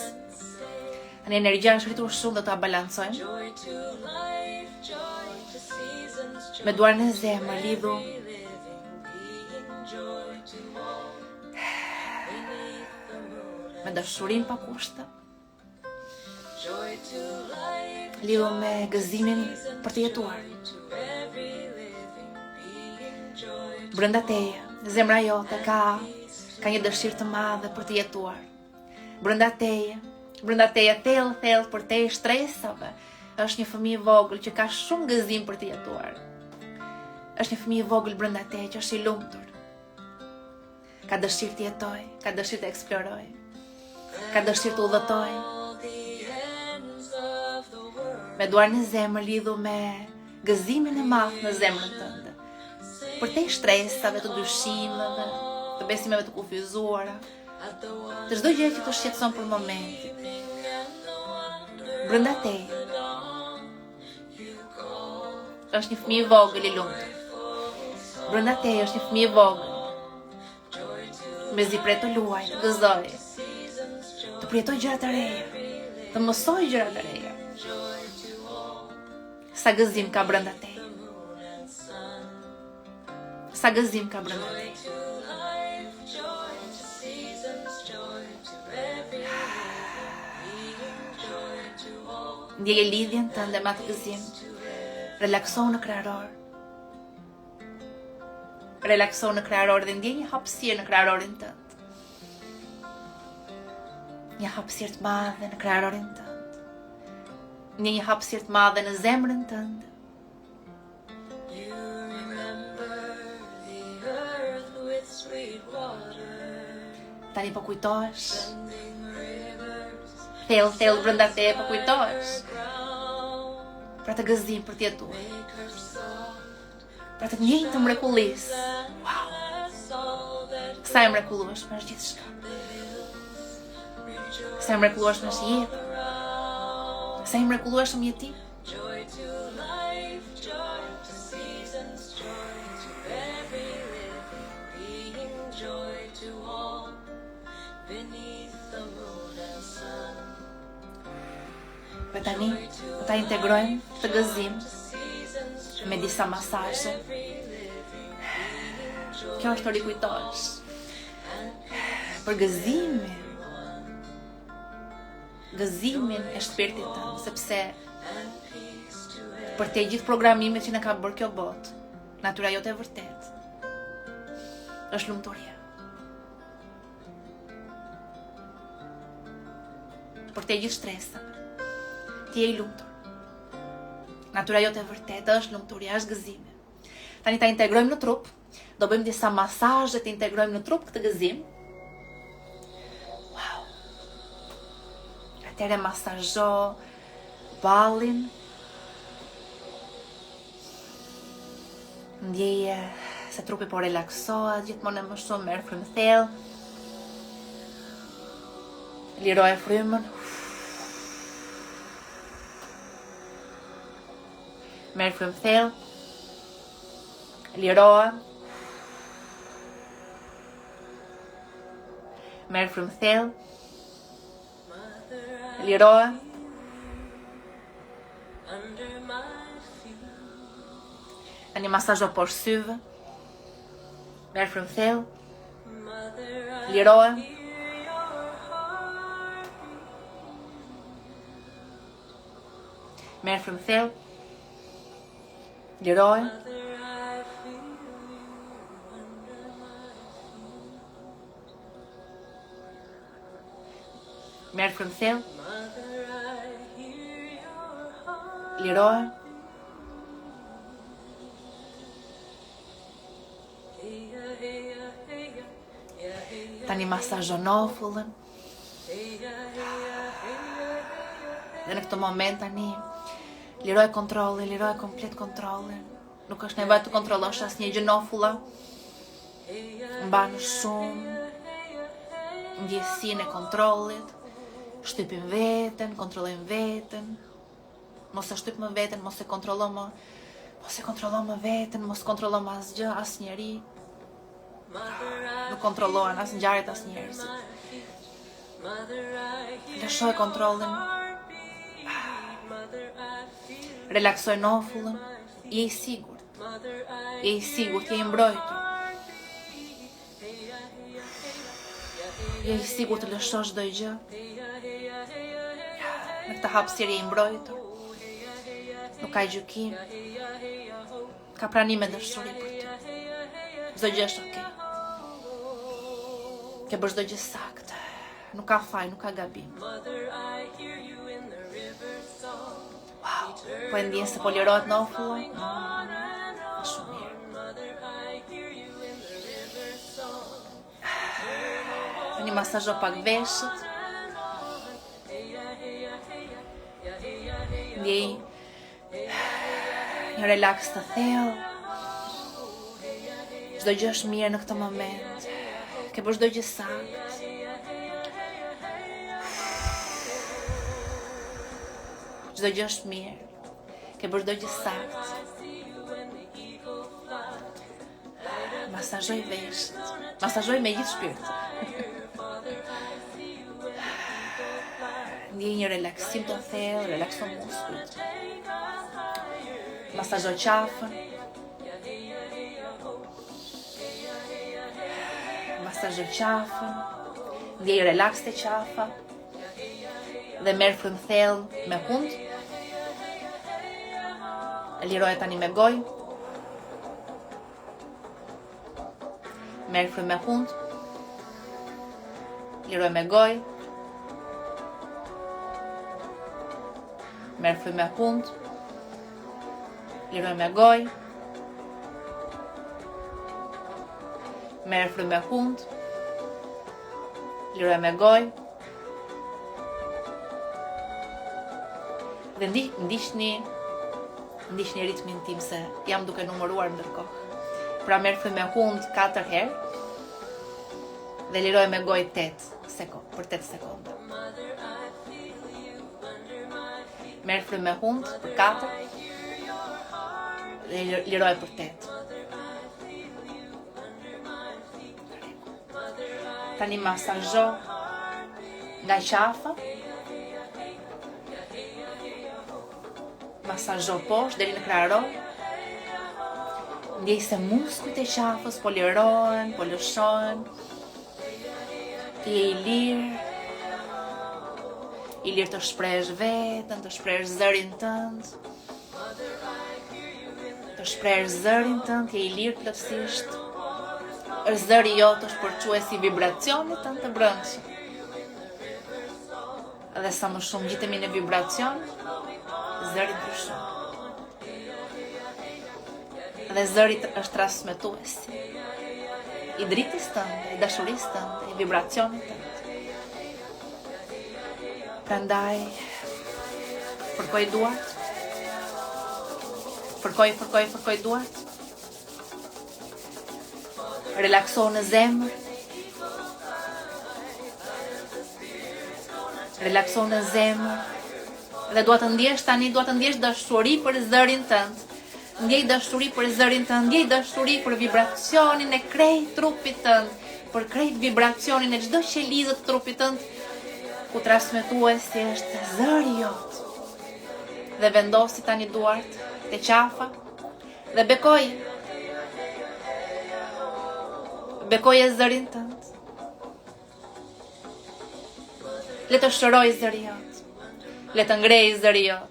Tani energjia është rritur shumë, do ta balancojmë. Me duarën e zemër lidhu me dashurinë pa kushte. Lidhu me gëzimin për të jetuar. Brenda teje, zemra jote ka një dëshirë të madhe për të jetuar. Brenda teje thellë për te stresave, është një fëmijë i vogël që ka shumë gëzim për të jetuar. Është një fëmijë i vogël brenda teje që është i lumtur. Ka dëshirë të jetojë, ka dëshirë të eksplorojë, ka dëshirë të udhëtojë. Me duarën e zemër lidhu me gëzimin e madh në zemrën tënde. Për te stresave, të dyshimeve, të besimeve të kufizuara, të çdo gjë që të shqetëson për momentin. Brenda teje është një fëmijë i vogël i lumtur. Brenda teje është një fëmijë i vogël. Mezi pret të luajë, të gëzojë, të përjetojë gjëra të reja, të mësojë gjëra të reja. Sa gëzim ka brenda teje. Sa gëzim ka brenda teje. Ndjeje lidhjen tënde me atë gëzim. Relaksohu në krahëror. Relaksohu në krahëror dhe ndjej një hapësirë në kraharorin tënd. Një hapësirë të madhe në kraharorin tënd. Një hapësirë të madhe në zemrën tënde. Tani po kujtohesh. Thellë brenda teje po kujtohesh. Pra të gëzim për të jetuar. Pra të njëjtë mrekullisë. Wow. Sa e mrekullueshme është gjithçka. Sa e mrekullueshme është jeta. Sa i mrekullueshëm jeti. Për tani, ta integrojmë të gëzim me disa masazhe. Kjo është të rikujtosh për gëzimin e shpirtit tënd, sepse për te gjithë programimet që në ka bërë kjo botë, natyra jote e vërtet është lumturia. Për te gjithë stresat, ti je i lumtur. Natyra jote e vërtet është lumturia, është gëzimi. Tani ta integrojmë në trup, do bëjmë disa masazhe të integrojmë në trup këtë gëzim. Wow. Atëre masazho ballin. Ndjeje se trupi po relaksohet, gjithmonë më shumë, merr frymë thellë. Liroje frymën. Merr frymë thellë. Liroje. Merr frymë thellë. Liroje. Tani masazho poshtë syve. Merr frymë thellë. Liroje. Merr frymë thellë. Liroje. Merr frymë thellë. Liroje. Tani masazho nofullën. Dhe në këtë moment tani liroj kontrollin, liroj komplet kontrollin. Nuk është nevojë të kontrollosh asnjë gjë nofulla. Mban shumë ndjesinë e kontrollit. Shtypim veten, kontrollojmë veten. Mos e shtyp më veten, mos e kontrollo më. Mos e kontrollo më veten, mos kontrollo më asgjë, asnjëri. Nuk kontrollohen as ngjarjet as njerëzit. Lëshoj kontrollin. Relaksoj nofullën. Je i sigurt. Je i sigurt, je i mbrojtur. Je i sigurt të lëshosh çdo gjë. Në këtë hapësirë je i mbrojtur. Nuk ka gjykim. Ka pranim e dashuri për ty. Çdo gjë është okay. Ke bërë çdo gjë saktë. Nuk ka faj, nuk ka gabim. Wow, po e ndjen se po lirohet nofulla. Shumë mirë. Tani masazho pak veshët. Ndjej një relaks të thellë. Çdo gjë është mirë në këtë moment. Ke bërë çdo gjë saktë. Çdo gjë është mirë. Ke bërë çdo gjë saktë. Masazhoj veshët. Masazhoj me gjithë shpirtin. Ndjej një relaksim të thellë, relakso muskujt. Masazhoj qafën. Masazhoj qafën. Ndjej relaks të qafa. Dhe merr frymë thellë me hund. Liroje tani me gojë. Merr frymë me hund. Liroje me gojë. Merr frymë me hund. Liroj me gojë. Merr frymë me hund. Liroj me gojë. Dhe ndiqni ritmin tim se jam duke numëruar ndërkohë. Pra merr frymë me hund 4 herë. Dhe liroj me gojë 8 sekondë, për 8 sekonda. Merr frymë me hund për 4. Dhe liroj për 8. Tani masazho nga qafa. Masazho poshtë deri në kraharo. Ndjej se muskujt e qafës po lirohen, po lëshohen. Ti je i lirë të shpresh vetën, të shpresh zërin tënd. Të shpresh zërin tënd, je i lirë plotësisht. Zëri jot është përquesi vibracionit tënd të brendshëm. Dhe sa më shumë gjitemi në vibracion, zëri ndryshon. Dhe zëri është transmetuesi i dritës tënde, i dashurisë tënde, i vibracionit tënde. Prandaj, fërkoj duart. Fërkoj duart. Relakso në zemër. Relakso në zemër. Dhe duat të ndjesh dashuri për zërin tënd. Ndjej dashuri për zërin tënd, ndjej dashuri për vibracionin e krejt trupit tënd, për krejt vibracionin e çdo qelizë të trupit tënd, ku transmetuesi është zëri jot. Dhe vendosi tani duart te qafa dhe bekoje zërin tënd. Le të shëroj zëri jot. Le të ngrej zëri jot.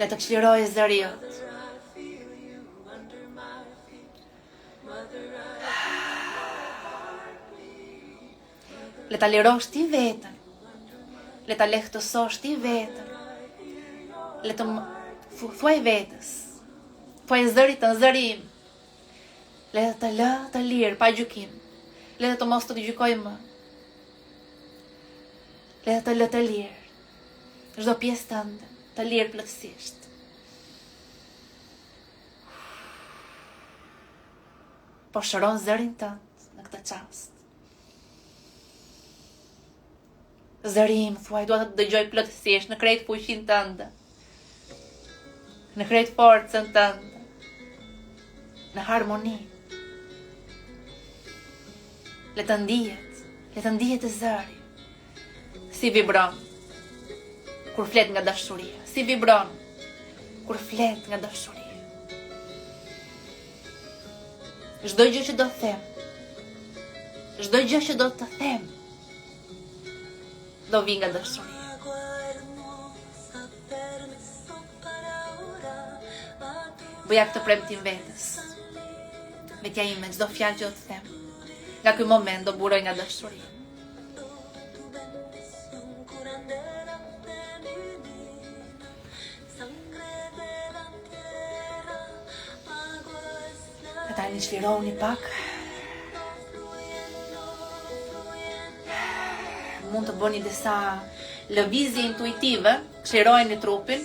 Le të çliroj zëri jot. Le ta lirosh ti vetën. Le ta lehtësosh ti vetën. Le të thuaj vetës. Thuaj zërit të zëri im. Le të lë të lirë, pa gjykim. Le të mos të gjykoj më. Le të lë të lirë. Çdo pjesë tënde, të lirë plotësisht. Po shëron zërin tënd në këtë çast. Zëri im, thuaj, dua të dëgjoj plotësisht në krejt fuqinë tënde. Në krejt forcën tënde. Në harmoni. Le të ndihet zëri. Si vibron kur flet nga dashuria. Si vibron kur flet nga dashuria. Çdo gjë që do të them, çdo gjë që do të them, do vi nga dashuria. Bëja këtë premtim vetes. Vetja ime, çdo fjalë që do të them, nga ky moment do buroj nga dashuria. E tani çlironi pak. Mund të bëni disa lëvizje intuitive, çlirojeni trupin.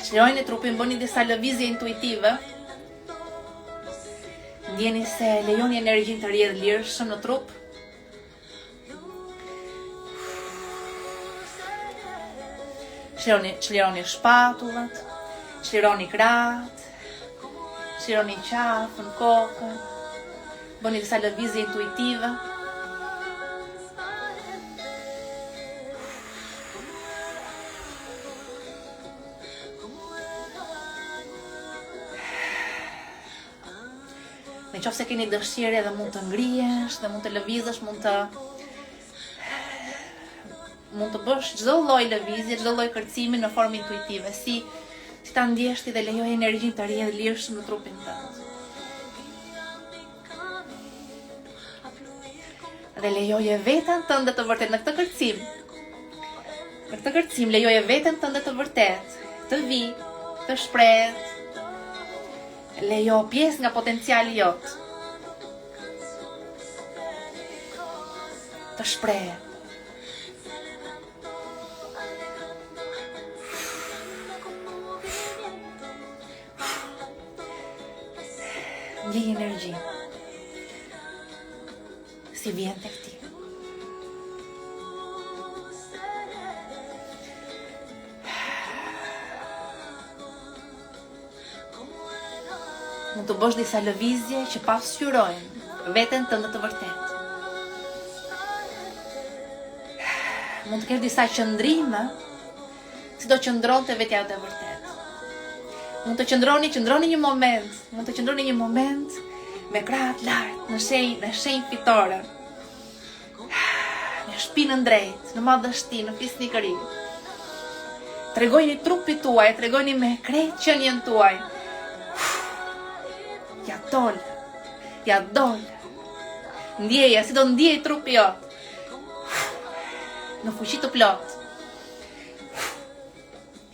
Çlirojeni trupin, bëni disa lëvizje intuitive. Ndjeni se lejoni energjinë të rrjedhë lirshëm në trup. Çlironi shpatullat, çlironi krahët, çlironi qafën, kokën. Bëni disa lëvizje intuitive. Në qoftë se keni dëshirë edhe mund të ngrihesh, dhe mund të lëvizësh, mund të bësh çdo lloj lëvizje, çdo lloj kërcimi në formë intuitive, si ta ndjesh ti dhe lejoj energjinë të rrjedhë lirshëm në trupin tënd. Dhe lejoje veten tënde të vërtet në këtë kërcim. Në këtë kërcim lejoje veten tënde të vërtet, të vi, të shprehet. Lejo pjesë nga potenciali jot. Të shprehet. Ndjej energji. Si vjen tek ti. Mund të bësh disa lëvizje që pasqyrojnë veten tënde të vërtet. mund të kesh disa qëndrime, si do qëndron të vetja të vërtet. Mund të qëndroni një moment, me krahët lart, në shenjë fitore, në shpinën drejt, në madhështi, në fisnikëri. Tregojni trupit tuaj, tregojni me krejt qenien tuaj. Ja dol. Ndjeja, si do ndjej trupi jot. Në fuqi të plot.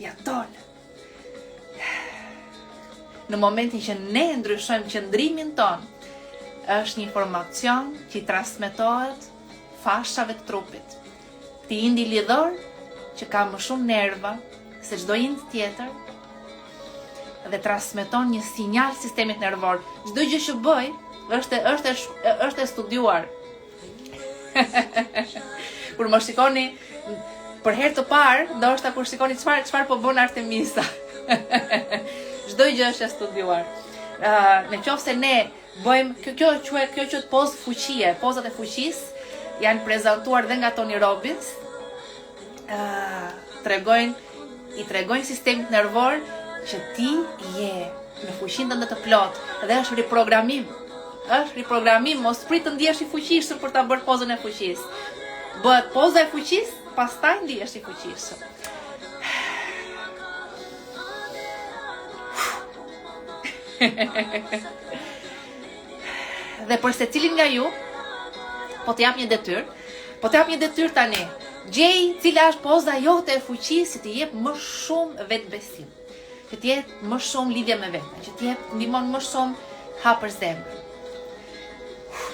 Ja dol. Në momentin që ne ndryshojmë qëndrimin ton, është një informacion që i transmetohet fashave të trupit. Këti indi lidhor që ka më shumë nerva se çdo ind tjetër dhe transmeton një sinjal sistemit nervor. Çdo gjë që bëj është e studiuar. Kur më shikoni për herë të parë, ndoshta kur shikoni çfarë po bën Artemisa. Çdo gjë është e studiuar. Në qoftë se ne bëjmë kjo quhet pozë fuqie, pozat e fuqisë janë prezantuar dhe nga Tony Robbins. I tregojnë sistemit nervor që ti je në fuqinë tënde të plot dhe është riprogramim, mos prit të ndihesh i fuqishëm për ta bërë pozën e fuqisë. Bëhet poza e fuqisë, pastaj ndihesh i fuqishëm. Dhe për secilin nga ju, po të jap një detyrë tani. Gjej cila është poza jote e fuqisë që të jep më shumë vetbesim, që të jep më shumë lidhje me veten, që të jep ndihmon më shumë hapër zemrën.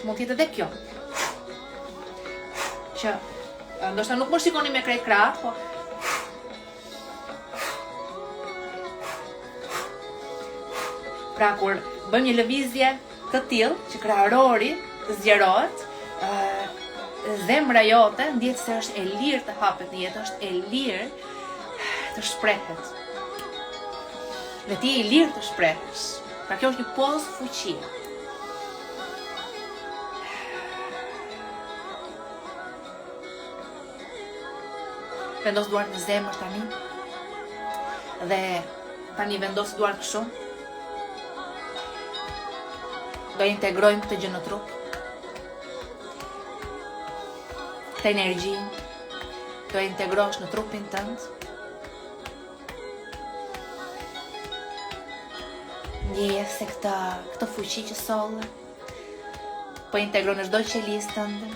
Mund të jetë edhe kjo. Që ndoshta nuk më shikoni me krejt krahët, po pra kur bëjmë një lëvizje të tillë që krahërori zgjerohet, zemra jote ndjet se është e lirë të hapet në jetë, është e lirë të shprehet. Dhe ti je i lirë të shprehesh. Pra kjo është një pozë fuqie. Vendos duart në zemër tani. Dhe tani vendos duart kështu. Do integrojmë këtë gjë në trup. Këtë energji do e integrosh në trupin tënd. Ndjeje se këtë fuqi që solle po integron në çdo qelisë tënde.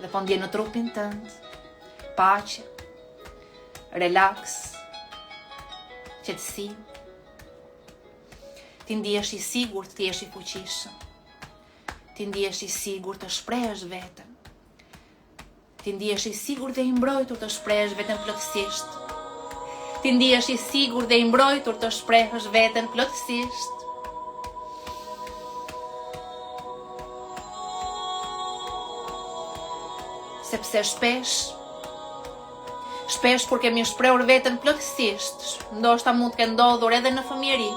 Dhe po ndje në trupin tënd paqe, relaks, qetësi. Ti ndihesh i sigurt të jesh i fuqishëm. Ti ndihesh i sigurt të shprehësh veten. Ti ndihesh i sigurt dhe i mbrojtur të shprehësh veten plotësisht. Ti ndihesh i sigurt dhe i mbrojtur të shprehësh veten plotësisht. Sepse shpesh kur kemi shprehur veten plotësisht, ndoshta mund të ketë ndodhur edhe në fëmijëri.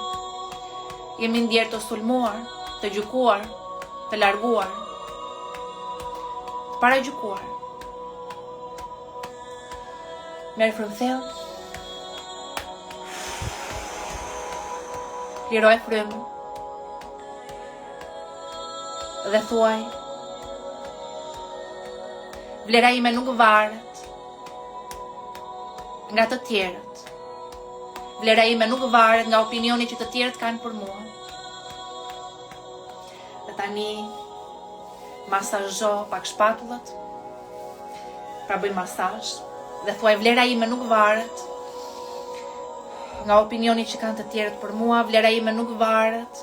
Jemi ndjerë të sulmuar, të gjykuar, të larguar, të paragjykuar. Merë frymthellë. Liroj frymën. Dhe thuaj: vlera ime nuk varet nga të tjerët. Vlera ime nuk varet nga opinioni që të tjerët kanë për mua. Dhe tani masazho pak shpatullat. Pra bëj masazh dhe thuaj: vlera ime nuk varet nga opinioni që kanë të tjerët për mua. Vlera ime nuk varet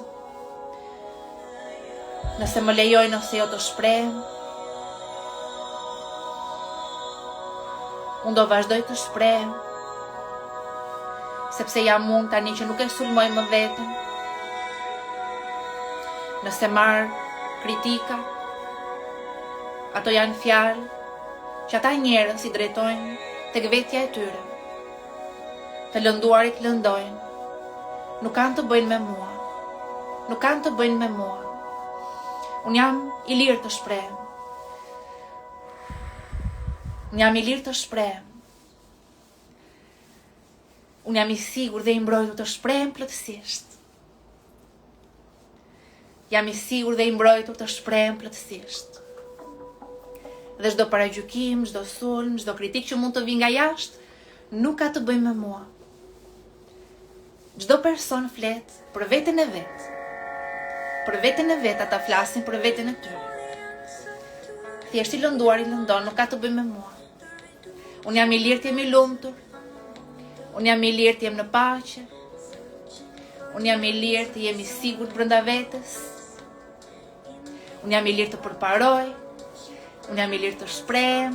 nëse më lejojnë ose jo të shpreh. Unë do vazhdoj të shpreh, sepse jam unë tani që nuk e sulmoj më veten. Nëse marr kritika, ato janë fjalë që ata njerëz i drejtojnë tek vetja e tyre. Të lënduarit lëndojnë, nuk kanë të bëjnë me mua. Nuk kanë të bëjnë me mua. Unë jam i lirë të shpreh. Unë jam i lirë të shpreh. Unë jam i sigur dhe i mbrojtur të shpreh plotësisht. Jam i sigur dhe i mbrojtur të shpreh plotësisht. Dhe çdo paragjykim, çdo sulm, çdo kritik që mund të vi nga jashtë, nuk ka të bëjë me mua. Çdo person flet për veten e vet. Për veten e vet ata flasin për veten e tyre. Thjesht i lënduar i lëndon, nuk ka të bëjë me mua. Unë jam i lirë të jem i lumtur. Unë jam i lirë të jem në paqe. Unë jam i lirë të jem i sigurt brenda vetes. Unë jam i lirë të përparoj. Unë jam i lirë të shpreh.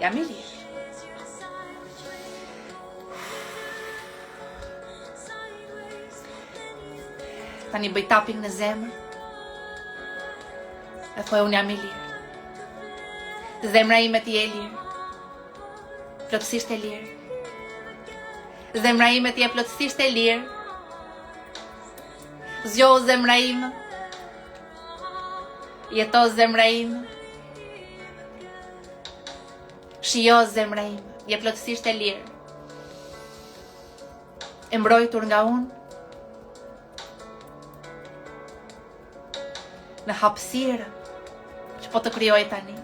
Jam i lirë. Tani bëj tapping në zemër. E thoj unë jam i lirë. Zemra ime ti e lirë. Plotësisht e lirë. Zemra ime ti e plotësisht e lirë. Zgjohu zemra ime. Jeto zemra ime. Shijo zemra ime. Je plotësisht e lirë. E mbrojtur nga unë. Në hapësirë që po të krijoj tani.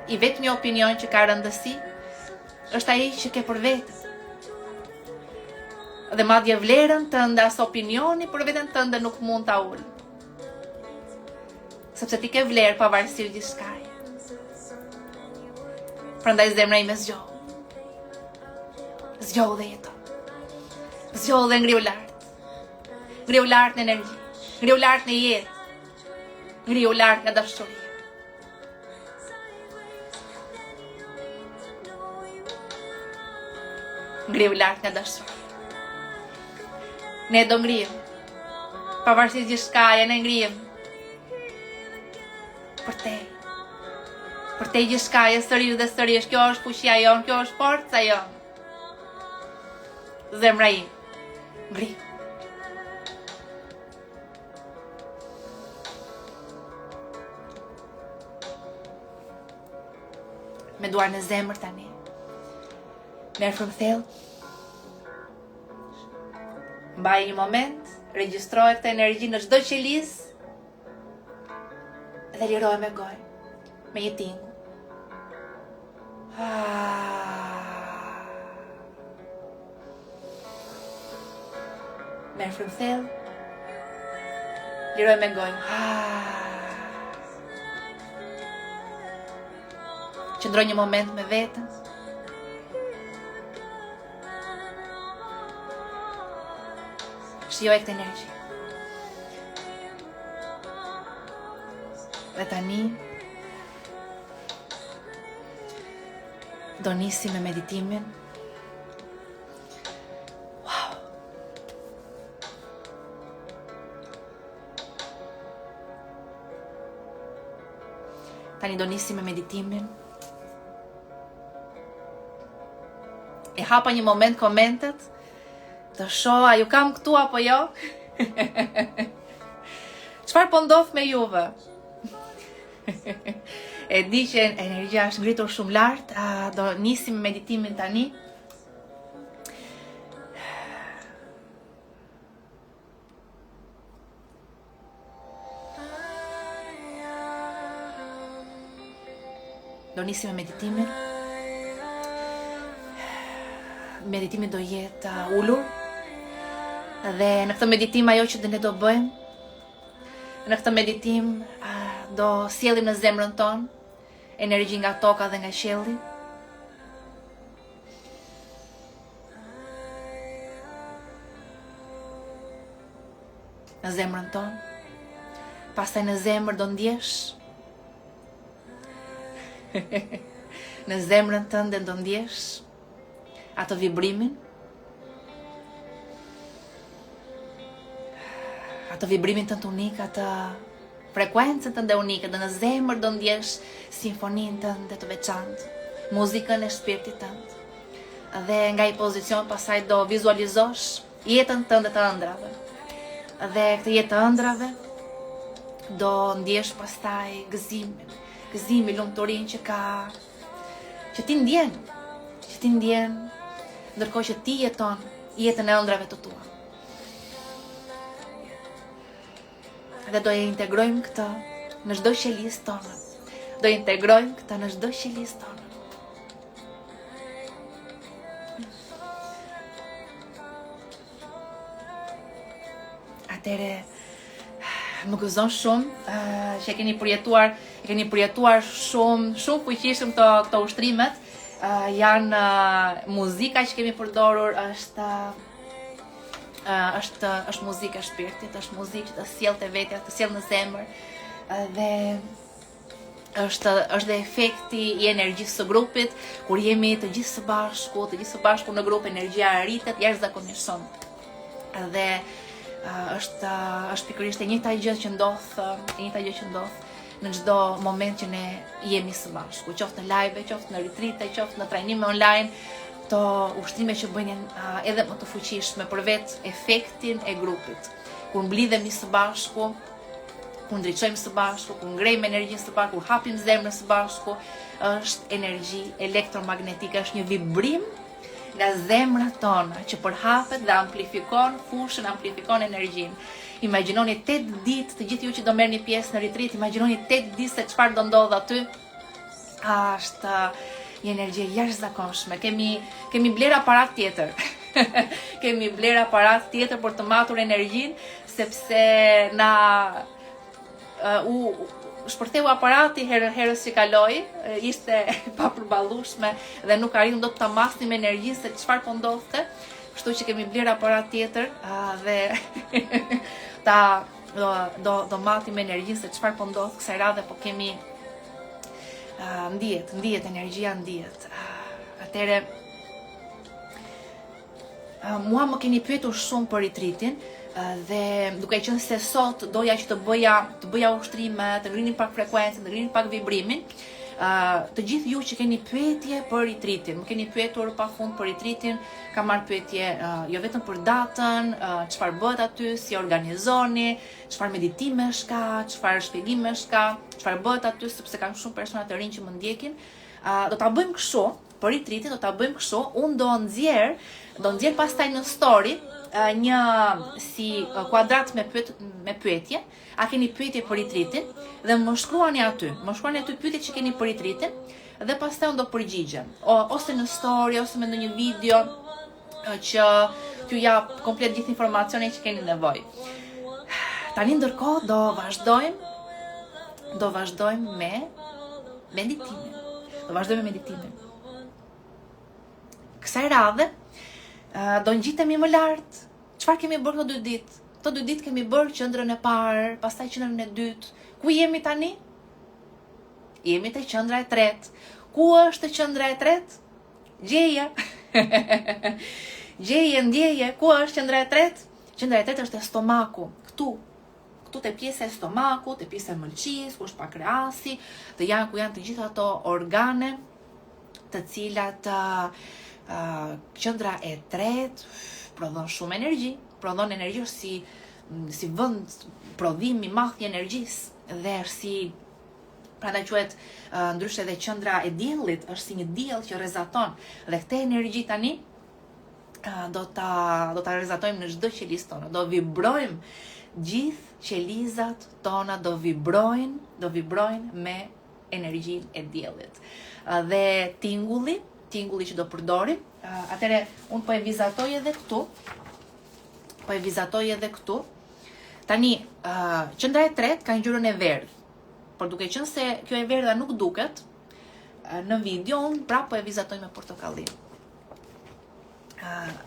I vetmi opinion që ka rëndësi është ai që ke për veten. Dhe madje vlerën tënde as opinioni për veten tënde nuk mund ta ul. Sepse ti ke vlerë pavarësisht gjithçkaje. Prandaj zemra ime zgjohu. Zgjohu dhe jeto. Zgjohu dhe ngriu lart. Ngriu lart në energji. Ngriu lart në jetë. Ngriu lart nga dashuria. Ngriu lart nga dashuria. Ne do ngrihem. Pavarësisht gjithçkaje ne ngrihem. Për te. Për te gjithçkaje sërish dhe sërish. Kjo është fuqia jon, kjo është forca jon. Zemra im. Ngri. Me duar në zemër tani. Merë frymthellë. Mbaj një moment, regjistroj këtë energji në çdo qelizë dhe liroj me gojë, me një tingull. Merë frymthellë. Liroj me gojë. Qëndroj një moment me veten. Shijoj këtë energji. Dhe tani do nisi me meditimin. Wow. Tani do nisi me meditimin. E hapa një moment komentet. Të shoha, ju kam këtu apo jo? Çfarë po ndodh me juve? E di që energjia është ngritur shumë lart, do nisim meditimin tani. Do nisim meditimin. Meditimi do jetë ulur. Dhe në këtë meditim ajo që ne do bëjmë, në këtë meditim do sjellim në zemrën tonë energji nga toka dhe nga qielli. Në zemrën tonë. Pastaj në zemër do ndjesh. Në zemrën tënde do ndjesh atë vibrimin. Atë vibrimin tënd unik, atë frekuencën tënde unike, dhe në zemër do ndjesh simfoninë tënde të veçantë, muzikën e shpirtit tënd. Dhe nga i pozicion pasaj do vizualizosh jetën tënde të ëndrave. Dhe këtë jetë të ëndrave do ndjesh pastaj gëzimin, lumturinë që ti ndjen, ndërkohë që ti jeton jetën e ëndrave të tua. Dhe do e integrojmë këtë në çdo qelisë tonë. Atëre, më gëzon shumë që e keni përjetuar shumë fuqishëm këto ushtrimet. Janë muzika që kemi përdorur, është muzikë e shpirtit, është muzikë që të sjell te vetja, të sjell në zemër, dhe është dhe efekti i energjisë së grupit, kur jemi të gjithë së bashku në grup, energjia rritet jashtëzakonisht shumë. Dhe është pikërisht e njëjta gjë që ndodh në çdo moment që ne jemi së bashku, qoftë në live, qoftë në retrite, qoftë në trajnime online, to ushtrime që bëjnë edhe më të fuqishme për vetë efektin e grupit. Kur mblidhemi së bashku, kur ndriçojmë së bashku, kur ngrejmë energjinë së bashku, kur hapim zemrën së bashku, është energji elektromagnetike, është një vibrim nga zemra tona që përhapet dhe amplifikon fushën, amplifikon energjinë. Imagjinoni 8 ditë, të gjithë ju që do merrni pjesë në retreat, imagjinoni 8 ditë se çfarë do ndodh aty. Është një energji jashtëzakonshme. Kemi bler aparat tjetër. Kemi bler aparat tjetër për të matur energjinë, sepse na shpërtheu aparati herës që kaloi, ishte pa përballueshme dhe nuk arritëm dot ta masnim energjinë se çfarë po ndodhte. Kështu që kemi bler aparat tjetër dhe do matim energjinë se çfarë po ndodh kësaj radhe, po kemi ndihet energjia ndihet. Atëre mua më keni pyetur shumë për retreatin, dhe duke qenë se sot doja që të bëja ushtrime, të ngrinim pak frekuencën, të ngrinim pak vibrimin. Të gjithë ju që keni pyetje për retreatin, më keni pyetur pafund për retreatin, kam marrë pyetje jo vetëm për datën, çfarë bëhet aty, si organizoni, çfarë meditimesh ka, çfarë shpjegimesh ka, çfarë bëhet aty, sepse kanë shumë persona të rinj që më ndjekin. Do ta bëjmë kështu, për retreatin do ta bëjmë kështu, unë do nxjerr pastaj në story një si kuadrat me pyetje. A keni pyetje për retreatin dhe më shkruani aty pyetjet që keni për retreatin dhe pastaj unë do përgjigjem, ose në story ose me ndonjë video që t'ju jap komplet gjithë informacionin që keni nevojë. Tani ndërkohë do vazhdojmë me meditimin. Kësaj radhe do ngjitemi më lart. Çfarë kemi bërë këto 2 ditë? Këto 2 ditë kemi bërë qendrën e parë, pastaj qendrën e dytë. Ku jemi tani? Jemi te qendra e tretë. Ku është qendra e tretë? Gjeje. Ndjeje. Ku është qendra e tretë? Qendra e tretë është e stomaku. Këtu te pjesa e stomakut, te pjesa e mëlçisë, ku është pankreasi, ku janë të gjitha ato organe të cilat qendra e tretë prodhon shumë energji, është si vend prodhimi i madh i energjisë, dhe është si prandaj quhet ndryshe edhe qendra e diellit, është si një diell që rrezaton, dhe këtë energji tani do ta rrezatojmë në çdo qelisë tonë, do vibrojmë, gjithë qelizat tona do vibrojnë me energjinë e diellit. Dhe tingulli që do përdorim, atëre unë po e vizatoj edhe këtu. Tani, qendra e tretë ka ngjyrën e verdhë, por duke qenë se kjo e verdha nuk duket në video, unë prapë po e vizatoj me portokallin.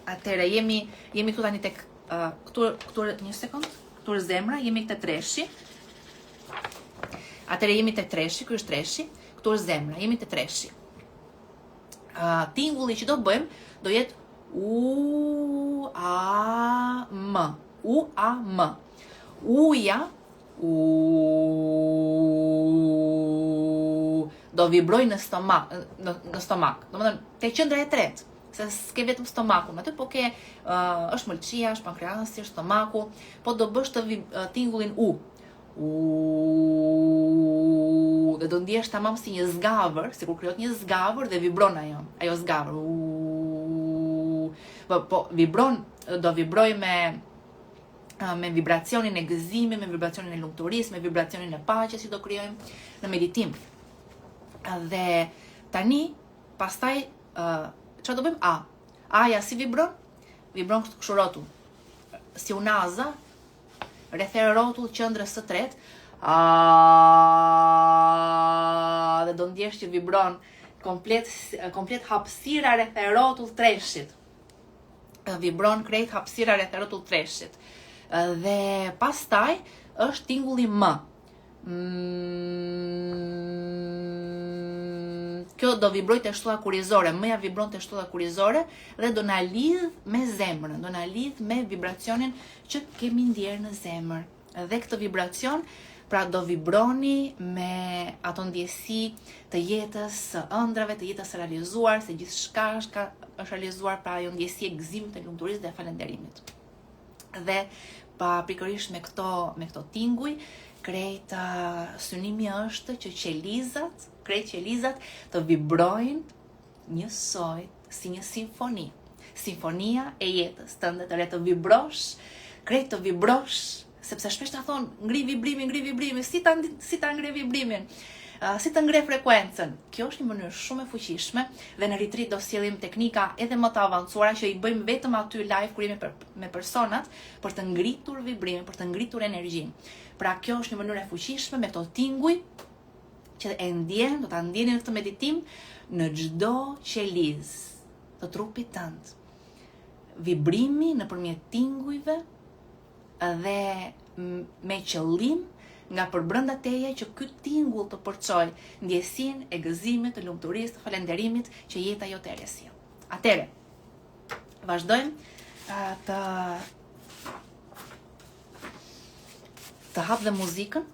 Atëre jemi këtu tani tek këtu një sekond, këtu zemra, jemi te treshi. Atëre jemi te treshi, ky është treshi, këtu është zemra, jemi te treshi. Tingulli që do bëjmë do jetë U-A-M. Uja do vibroj në stomak. Domethënë te qendra e tretë. se s'ke vetëm stomakun, aty po ke është mëlçia, është pankreasi, është stomaku, po do bësh të tingullin u. Dhe do ndjesh tamam si një zgavër, sikur krijohet një zgavër dhe vibron ajo zgavër. Po vibron, do vibroj me vibracionin e gëzimit, me vibracionin e lumturisë, me vibracionin e paqes që do krijojmë në meditim. Dhe tani, pastaj, çfarë do bëjmë? Aja si vibron? Vibron kështu rotull. Si unaza, rreth rotull qendrës së tretë. Dhe do ndjesh që vibron komplet hapësira rreth rotull treshit. Vibron krejt hapësira rreth rotull treshit. Dhe pastaj është tingulli M. Kjo do vibroj të shtulla kurizore, mëja vibron të shtulla kurizore dhe do na lidh me zemrën, do na lidh me vibracionin që kemi ndjerë në zemër. Dhe këtë vibracion, pra do vibroni me ato ndjesi të jetës së ëndrave, të jetës së realizuar, se gjithçka është realizuar, pra ajo ndjesi e gëzimit, të lumturisë dhe falënderimit. Dhe pa pikërisht me këto tinguj, krejt synimi është që krejt qelizat të vibrojnë njësoj si një simfoni. Simfonia e jetës tënde të re të vibrosh, krejt të vibrosh, sepse shpesh ta thon ngri vibrimin, si ta ngre vibrimin, si të ngre frekuencën. Kjo është një mënyrë shumë e fuqishme dhe në retreat do sjellim teknika edhe më të avancuara që i bëjmë vetëm aty live kur jemi me personat për të ngritur vibrimin, për të ngritur energjinë. Pra kjo është një mënyrë e fuqishme me këto tinguj që do ta ndjeni në këtë meditim në çdo qelizë të trupit tënd. Vibrimi nëpërmjet tingujve dhe me qëllim nga përbrenda teje që ky tingull të përçojë ndjesinë e gëzimit, të lumturisë, të falënderimit që jeta jote e sjell. Atëre, vazhdojmë të hap dhe muzikën.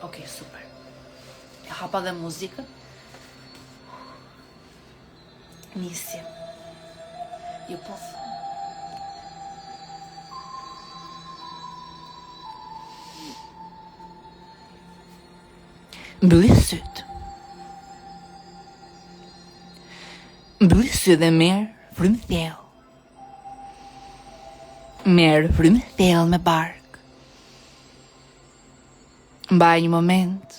Okej, super. E hapa dhe muzikën. Nisje. Ju po thë. Mbylli syt. Mbylli syt dhe merr frymë thellë. Merr frymë thellë me bark. Mbaj një moment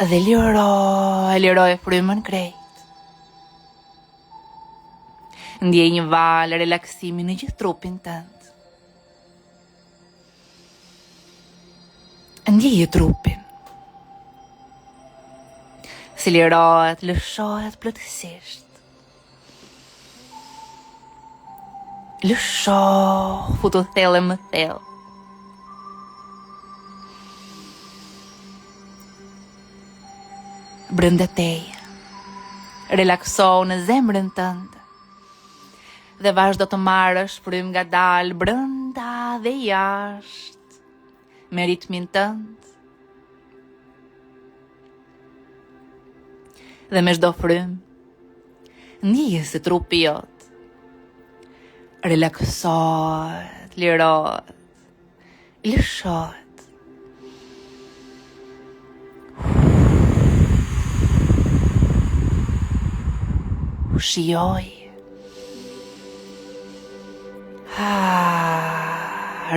dhe liroj frymën krejt. Ndjej një valë relaksimi në gjithë trupin tënd. Ndjeje trupin si lirohet, lëshohet plotësisht. Lësho, futu thellë më thellë. Brenda teje, relakso në zemrën tënde dhe vazhdo të marrësh frymë ngadalë brenda dhe jashtë me ritmin tënd. Dhe me çdo frymë, ndjeje se trupi jot relaksohet, lirohet, lëshohet. Shijoj.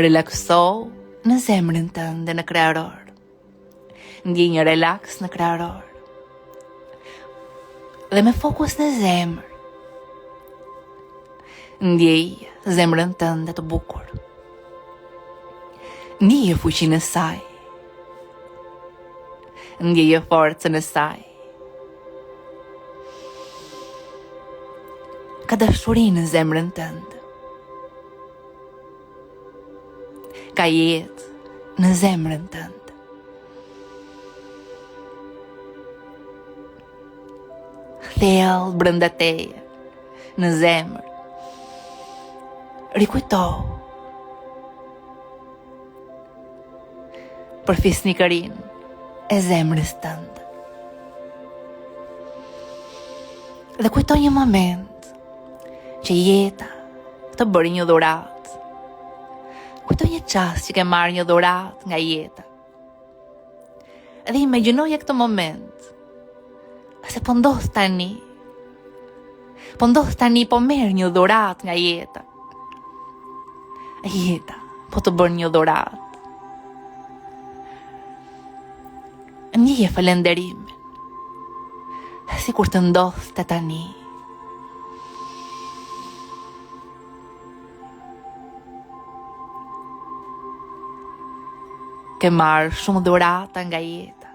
Relakso në zemrën tënde në krahëror. Ndjej një relaks në krahëror. Dhe me fokus në zemër. Ndjej zemrën tënde të bukur. Ndjeje fuqinë e saj. Ndjeje forcën e saj. Ka dashuri në zemrën tënde. ka jetë në zemrën tënde. Thellë brenda teje, në zemër, rikujtohu për fisnikërinë e zemrës tënde. Dhe kujtoj një moment që jeta të bëri një dhuratë. Kujtoj një çast që ke marrë një dhuratë nga jeta. Dhe imagjinoje këtë moment. Se po ndodh tani. Po merr një dhuratë nga jeta. Jeta po të bën një dhuratë. Ndjeje falenderimin, si kur të ndodhte tani. Ke marrë shumë dhurata nga jeta.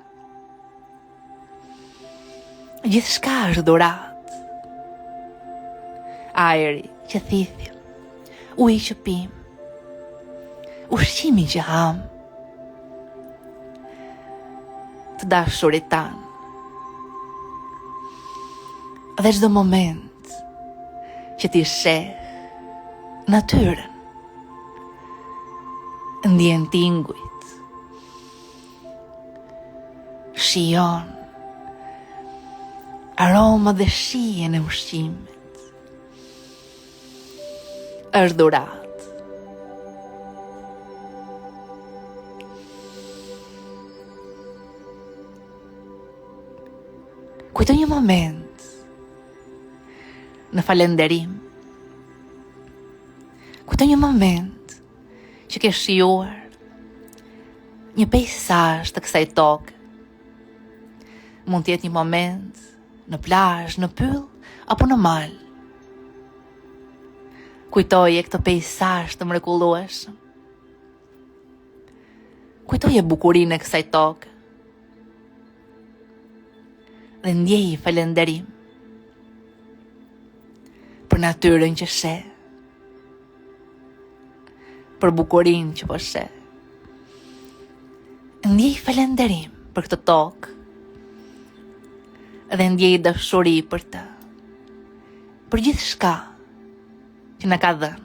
Gjithçka është dhuratë. Ajri që thithim, uji që pim, ushqimi që ham, të dashurit tanë. Dhe çdo moment që ti sheh natyrën, ndjen tingujt, shijon aroma dhe shijen e ushqimit, është dhuratë. Kujtoj një moment në falenderim. Kujtoj një moment që ke shijuar një peisazh të kësaj toke. Mund të jetë një moment në plazh, në pyll apo në mal. Kujtoje këtë peisazh të mrekullueshëm. Kujtoje bukurinë e kësaj toke. Dhe ndjeji falenderim për natyrën që sheh, për bukurinë që po sheh. Ndjeji falenderim për këtë tokë dhe ndjeji dashuri për të, për gjithçka që na ka dhënë.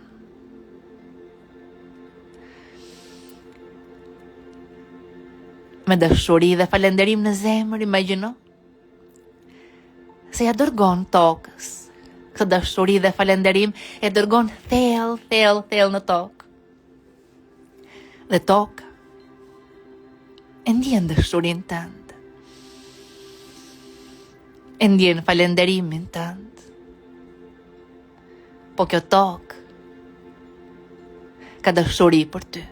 Me dashuri dhe falenderim në zemër, imagjino se ja dërgon tokës këtë dashuri dhe falenderim, e dërgon thellë në tokë. Dhe toka e ndjen dashurinë tënde, e ndjen falenderimin tënd. Po kjo tokë ka dashuri për ty,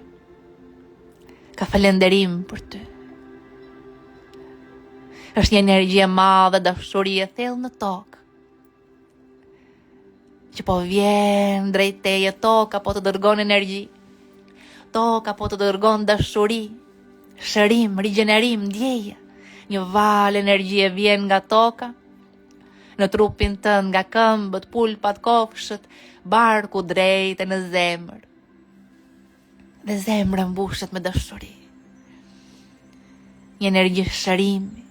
ka falenderim për ty. Është një energji e madhe, dashuri e thellë në tokë, që po vjen drejt teje. Toka po të dërgon energji, toka po të dërgon dashuri, shërim, rigjenerim, ndjeje. Një val energjie vjen nga toka në trupin tënd, nga këmbët, pulpat, kofshët, barku drejt e në zemër. Dhe zemra mbushet me dashuri. Një energji shërimi,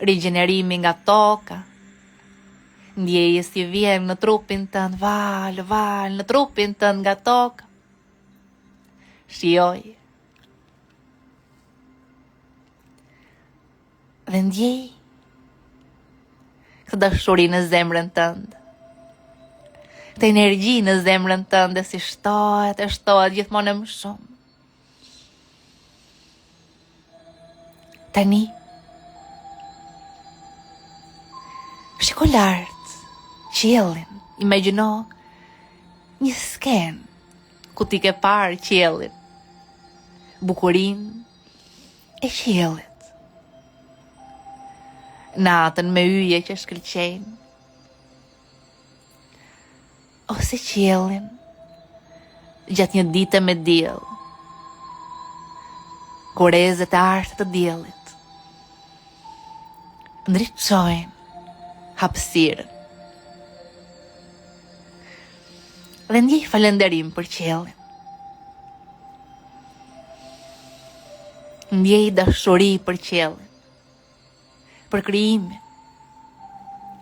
rigjenerimi nga toka. Ndjeje si vjen në trupin tënd, val në trupin tënd nga toka. Shijoj. Dhe ndjej këtë dashuri në zemrën tënde. Këtë energji në zemrën tënde si shtohet gjithmonë më shumë. Tani shiko lart qiellin, imagjino një skenë ku ti ke parë qiellin, bukurinë e qiellit. Natën me yje që shkëlqejnë, ose qiellin gjatë një dite me diell, kurezet e artë të diellit ndriçojnë hapësirën. Dhe ndjej falenderim për qiellin. Ndjej dashuri për qiellin, për krijimin,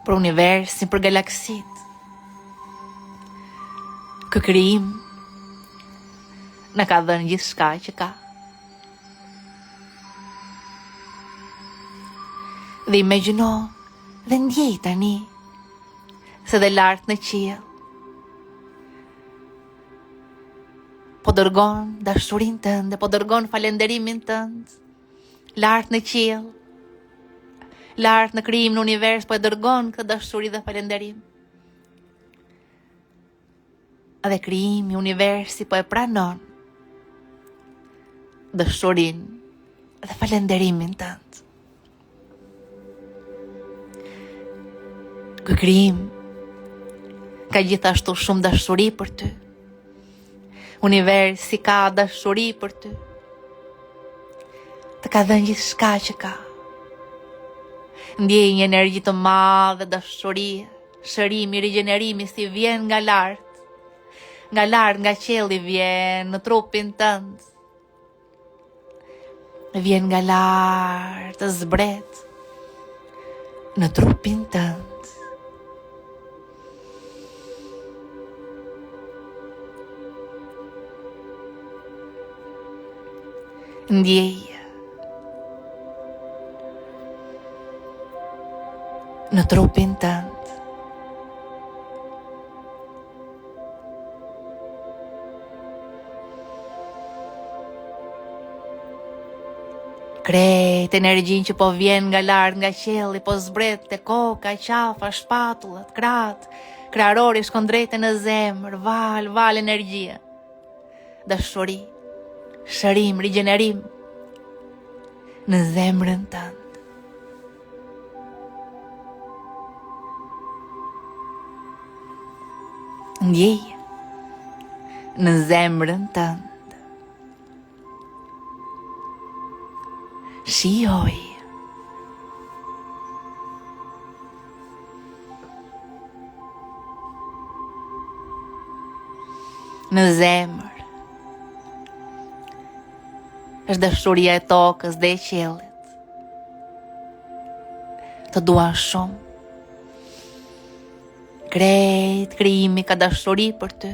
për universin, për galaksit. Ky krijim na ka dhënë gjithçka që ka. Dhe imagjino dhe ndjej tani se dhe lart në qiell po dërgon dashurinë tënde, po dërgon falenderimin tënd. Lart në qiell, lart në krijim në univers, po e dërgon këtë dashuri dhe falenderim. Dhe krijimi, universi po e pranon dashurinë dhe falenderimin tënd. Ky krijim ka gjithashtu shumë dashuri për ty. Universi ka dashuri për ty. Të ka dhënë gjithçka që ka. Ndjej një energji të madhe dashurie, shërimi, rigjenerimi si vjen nga lart. Nga lart, nga qielli vjen në trupin tënd. Vjen nga lart, zbret në trupin tënd. Ndjej në trupin tënd. Krejt energjin që po vjen nga lart, nga qielli, po zbret te koka, qafa, shpatullat, kratë, krarori shkon drejt në zemër, val energjia. Dashuri, shërim, rigjenerim në zemrën tënd. Ndjej në zemrën tënd. Shijoj në zemër është dashuria e tokës dhe e qiellit. Të duan shumë. Krejt krijimi ka dashuri për ty.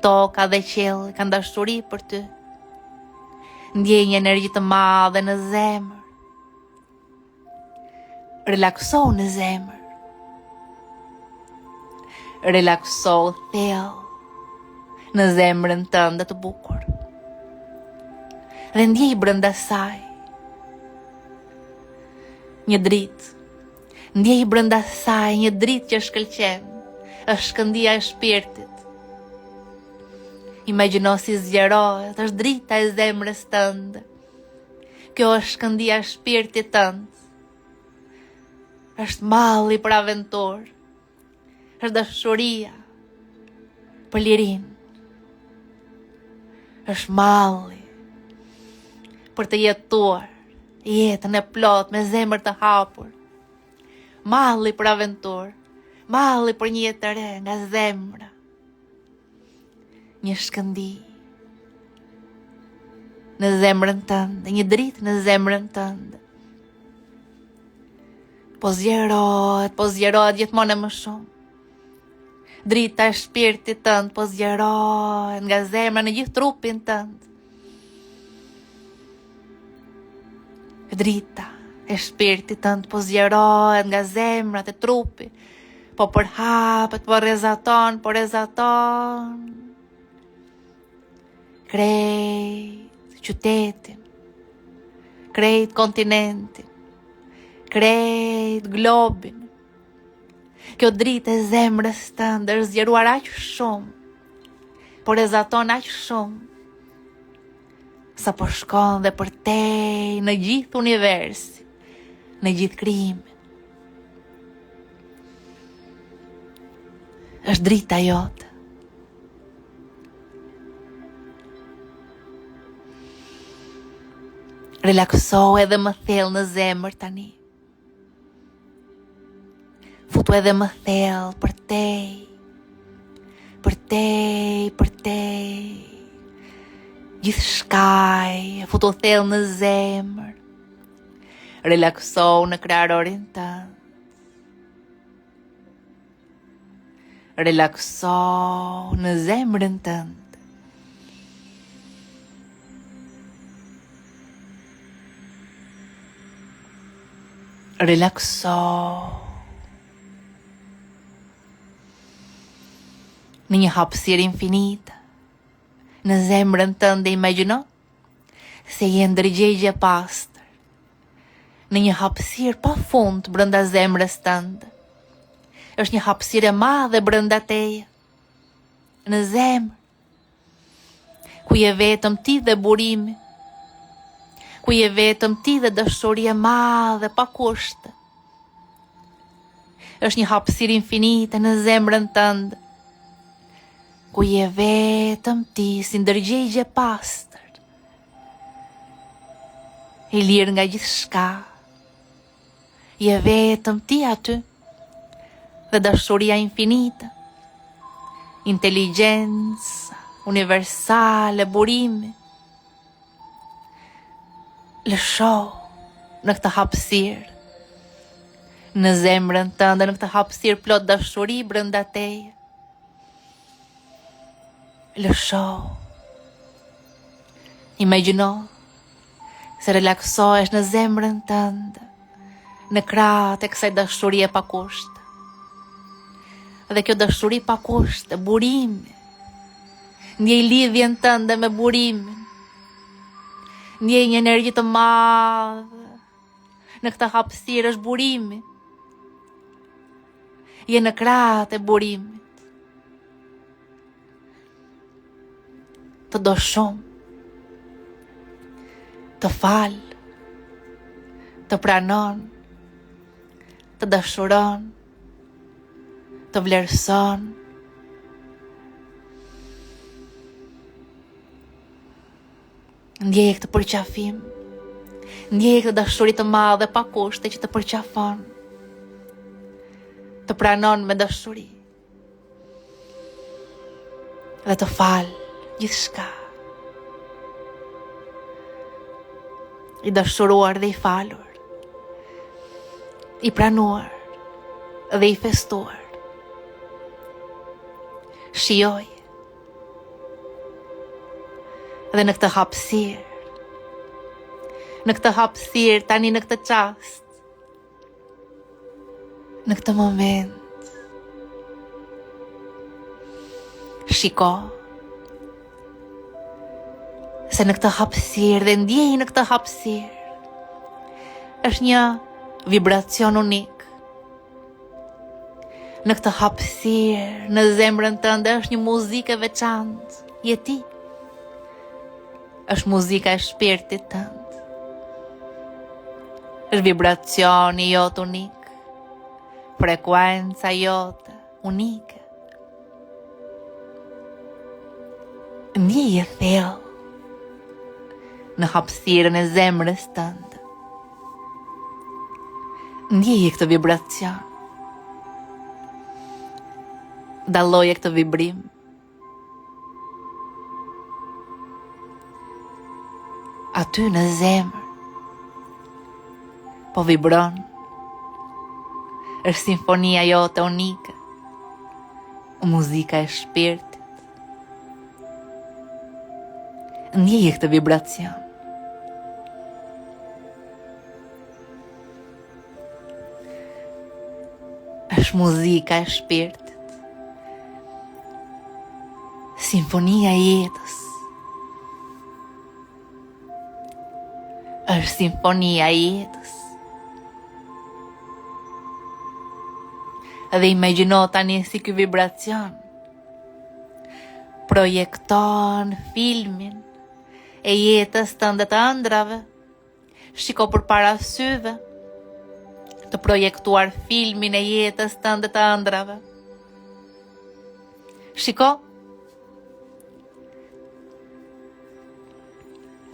Toka dhe qielli kanë dashuri për ty. Ndjej një energji të madhe në zemër. Relakso në zemër. Relakso thellë në zemrën tënde të bukur. Dhe ndjej brenda saj një dritë. Ndjej brenda saj një dritë që shkëlqen. Është shkëndia e shpirtit. Imagjino si zgjerohet, është drita e zemrës tënde. Kjo është shkëndia e shpirtit tënd. Është malli për aventurë. Është dashuria për lirin. Është malli për të jetuar jetën e plot me zemër të hapur. Malli për aventurë, malli për një jetë të re nga zemra. Një shkëndi në zemrën tënde, një dritë në zemrën tënde. Po zgjerohet gjithmonë më shumë. Drita e shpirtit tënd po zgjerohet nga zemra në gjithë trupin tënd. Drita e shpirtit tënd po zgjerohet nga zemrat e trupit, po përhapet, po rrezaton, krejt qytetin, krejt kontinentin, krejt globin. Kjo dritë e zemrës tënde është zgjeruar aq shumë, po rrezaton aq shumë, sa po shkon dhe përtej në gjithë universin, në gjithë krijimin. Është drita jote. Relakso edhe më thellë në zemër tani. Futu edhe më thellë përtej. Gjithçka futu thellë në zemër. Relakso në kraharorin tënd. Relakso në zemrën tënd. Relakso. Në një hapësirë infinite. Në zemrën tënde imagjino se je ndërgjegje pastër. Në një hapësirë pa fund brenda zemrës tënde. Është një hapësirë e madhe brenda teje. Në zemër. Ku je vetëm ti dhe burimi. Ku je vetëm ti dhe dashuria e madhe pa kushte. Është një hapësirë infinite në zemrën tënde. Ku je vetëm ti si ndërgjegje pastër. I lirë nga gjithçka. Je vetëm ti aty. Dhe dashuria infinite. Inteligjenca universale, burimi. Lësho në këtë hapësirë. Në zemrën tënde, në këtë hapësirë plot dashuri brenda teje. Lësho. Imagjino se relaksohesh në zemrën tënde, në krahët e kësaj dashurie pa kushte. Dhe kjo dashuri pa kushte, burimi. Ndjej lidhjen tënde me burimin. Ndjej një energji të madhe. Në këtë hapësirë është burimi. Je në krahët e burimit. Të do shumë. Të fal. Të pranon. Të dashuron. Të vlerëson. Ndjeje këtë përqafim. Ndjeje këtë dashuri të madhe pa kushte që të përqafon. Të pranon me dashuri. Dhe të fal gjithçka. I dashuruar dhe i falur. I pranuar dhe i festuar. Shijoj. Dhe në këtë hapësirë. Në këtë hapësirë, tani në këtë çast. Në këtë moment. Shiko. Se në këtë hapësirë dhe ndjej në këtë hapësirë. Është një vibracion unik. Në këtë hapësirë, në zemrën tënde është një muzikë e veçantë. Je ti. Është muzika e shpirtit tënd. Është vibracioni jot unik. Frekuenca jote unike. Ndjeje thellë në hapësirën e zemrës tënde. Ndjeje këtë vibracion. Dalloje këtë vibrim. Aty në zemër. Po vibron. Është simfonia jote unike. Muzika e shpirtit. Ndjeje këtë vibracion. Është muzika e shpirtit. Simfonia e jetës. Është simfonia e jetës. Dhe imagjino tani si ky vibracion projekton filmin e jetës tënde të ëndrave. Shiko përpara syve të projektuar filmin e jetës tënde të ëndrave. Shiko.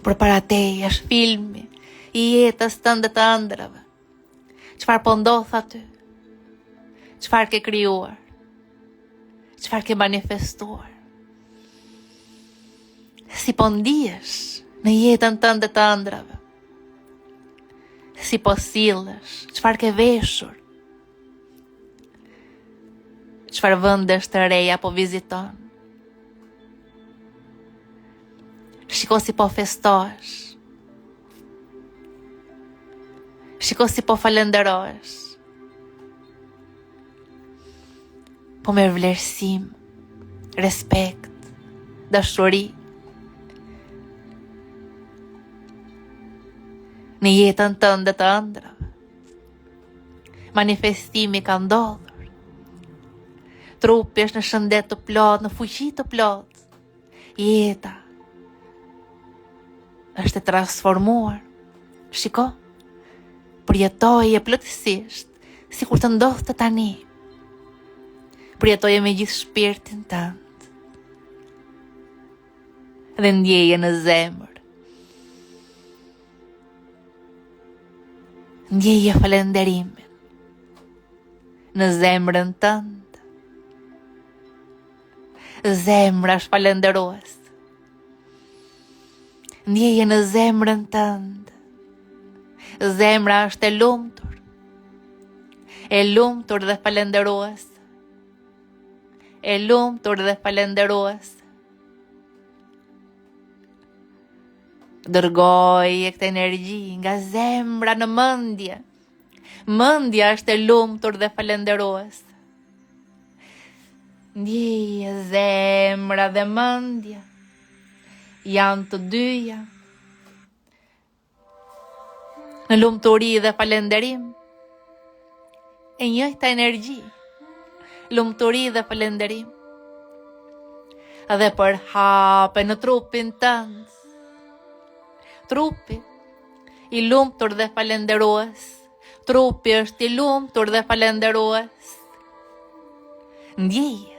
Përpara teje është filmi i jetës tënde të ëndrave. Çfarë po ndodh aty? Çfarë ke krijuar? Çfarë ke manifestuar? Si po ndihesh në jetën tënde të ëndrave? Si po sillesh? Çfarë ke veshur? Çfarë vendesh të reja po viziton? Shiko si po festohesh. Shiko si po falenderohesh. Po me vlerësim, respekt, dashuri. Në jetën tënde të ëndrave, manifestimi ka ndodhur. Trupi është në shëndet të plot, në fuqi të plot. Jeta është e transformuar. Shiko, përjetoje plotësisht, si kur të ndodhte tani. Përjetoje me gjithë shpirtin tënd. Dhe ndjeje në zemër. Ndjeje falenderimin në zemrën tënd. Zemra është falenderues. Ndjeje në zemrën tënd. Zemra është e lumtur dhe falenderues. E lumtur dhe falenderues. Dërgoje këtë energji nga zemra në mendje. Mendja është e lumtur dhe falenderues. Ndjeje zemra dhe mendja janë të dyja në lumturi dhe falenderim. E njëjta energji, lumturi dhe falenderim. Dhe përhape në trupin tënd. Trupi i lumtur dhe falenderues. Trupi është i lumtur dhe falenderues. Ndjeje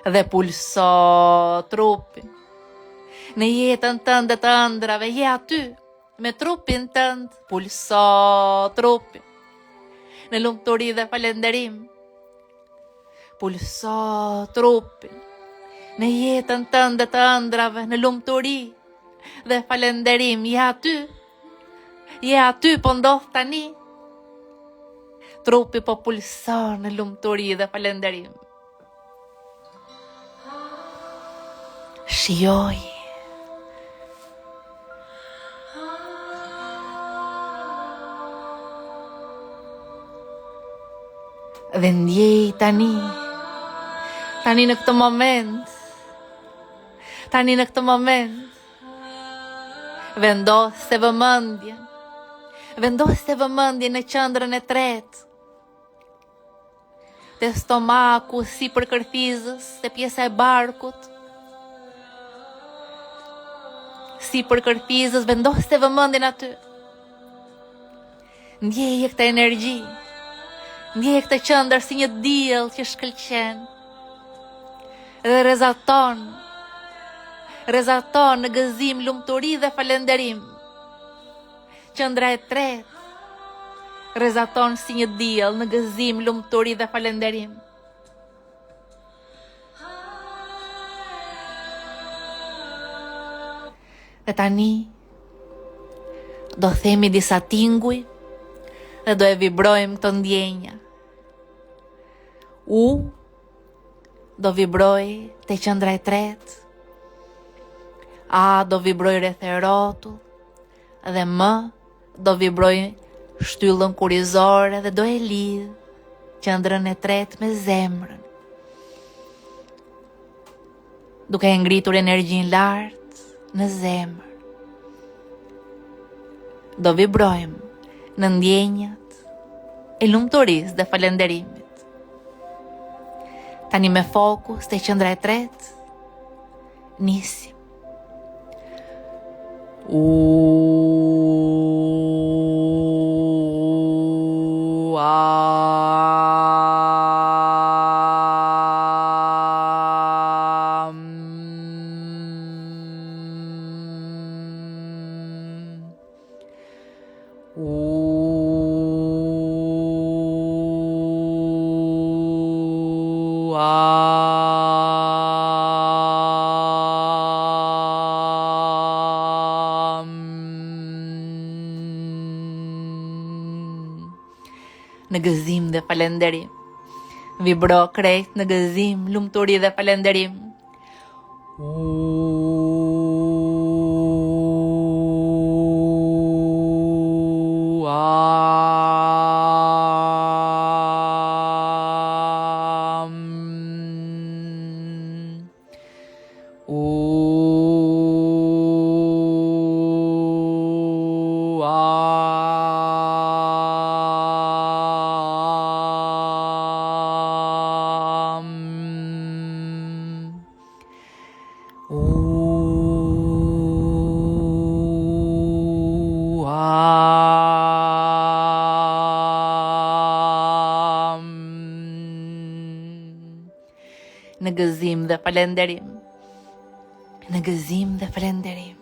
dhe pulso trupi. Në jetën tënde të ëndrave, je aty me trupin tënd, pulso trupi. Në lumturi dhe falenderim. Pulso trupi. Në jetën tënde të ëndrave, në lumturi dhe falenderim, je aty po ndodh tani. Trupi po pulson në lumturi dhe falenderim. Shijoj. Dhe ndjej tani në këtë moment, vendose vëmendjen në qendrën e tretë, te stomaku si për kërthizës, te pjesa e barkut, si për kërthizës, vendose vëmendjen aty. Ndjeje këtë energji, ndjeje këtë qendër si një diell që shkëlqen dhe rezaton në gëzim, lumturi dhe falenderim. Qendra e tretë rezaton si një diell në gëzim, lumturi dhe falenderim. Dhe tani do themi disa tinguj dhe do e vibrojmë këto ndjenja. U do vibroj te qendra e tretë. A do vibroj rreth e rrotull dhe M do vibroj shtyllën kurizore dhe do e lidh qendrën e tretë me zemrën. Duke e ngritur energjin lart në zemër. Do vibrojmë në ndjenjat e lumturisë dhe falenderimit. Tani me fokus te qendra e tretë, nisim. në gëzim dhe falenderim. Vibro krejt në gëzim, lumturi dhe falenderim. Në gëzim dhe falenderim. Në gëzim dhe falenderim.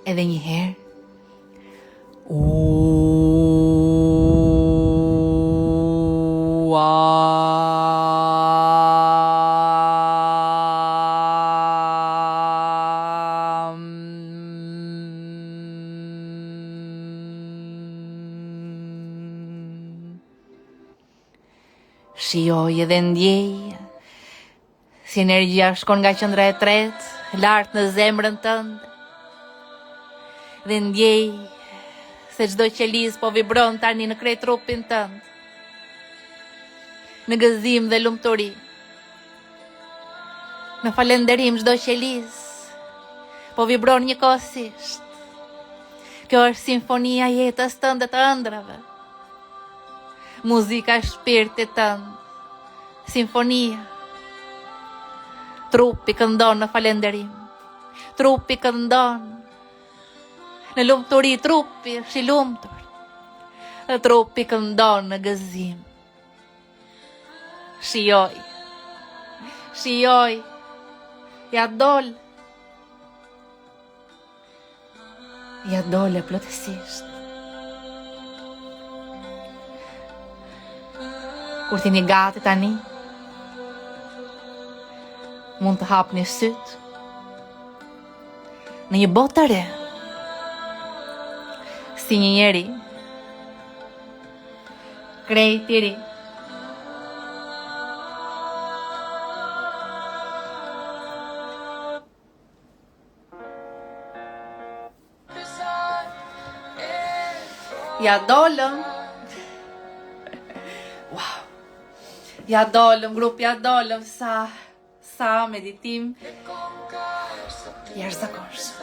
Edhe një herë. Shijoj edhe ndjej si energjia shkon nga qendra e tretë, lart në zemrën tënde. Dhe ndjej se çdo qeliz po vibron tani në krejt trupin tënd. Në gëzim dhe lumturi. Në falenderim çdo qeliz po vibron njëkohësisht. Kjo është simfonia e jetës tënde të ëndrave. Muzika e shpirtit tënd. Simfonia. Trupi këndon në falenderim. Trupi këndon në lumturi, trupi është i lumtur. Dhe trupi këndon në gëzim. Shijoj. Shijoj. Ja dol. Ja dole plotësisht. Kur t'jeni gati tani, mund të hapni syt në një botë të re, si një njeri krejt i ri. Ja dolëm. Wow. Ja dolëm, grup, ja dolëm, sa meditim jashtëzakonshëm.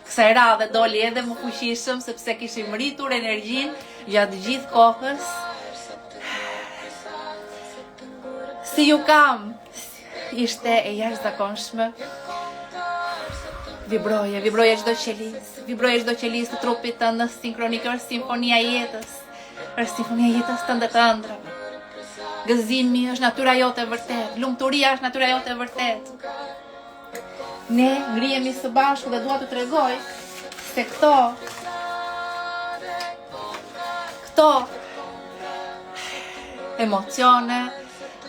Kësaj radhe doli edhe më fuqishëm sepse kishim rritur energjinë gjatë gjithë kohës. Si ju kam, ishte e jashtëzakonshme. Vibroje çdo qeliz të trupit tënd në sinkronik, është simfonia e jetës. Është simfonia e jetës tënde të ëndrave. Gëzimi është natyra jote e vërtet, lumturia është natyra jote e vërtet. Ne ngrihemi së bashku dhe dua t'u tregoj se këto emocione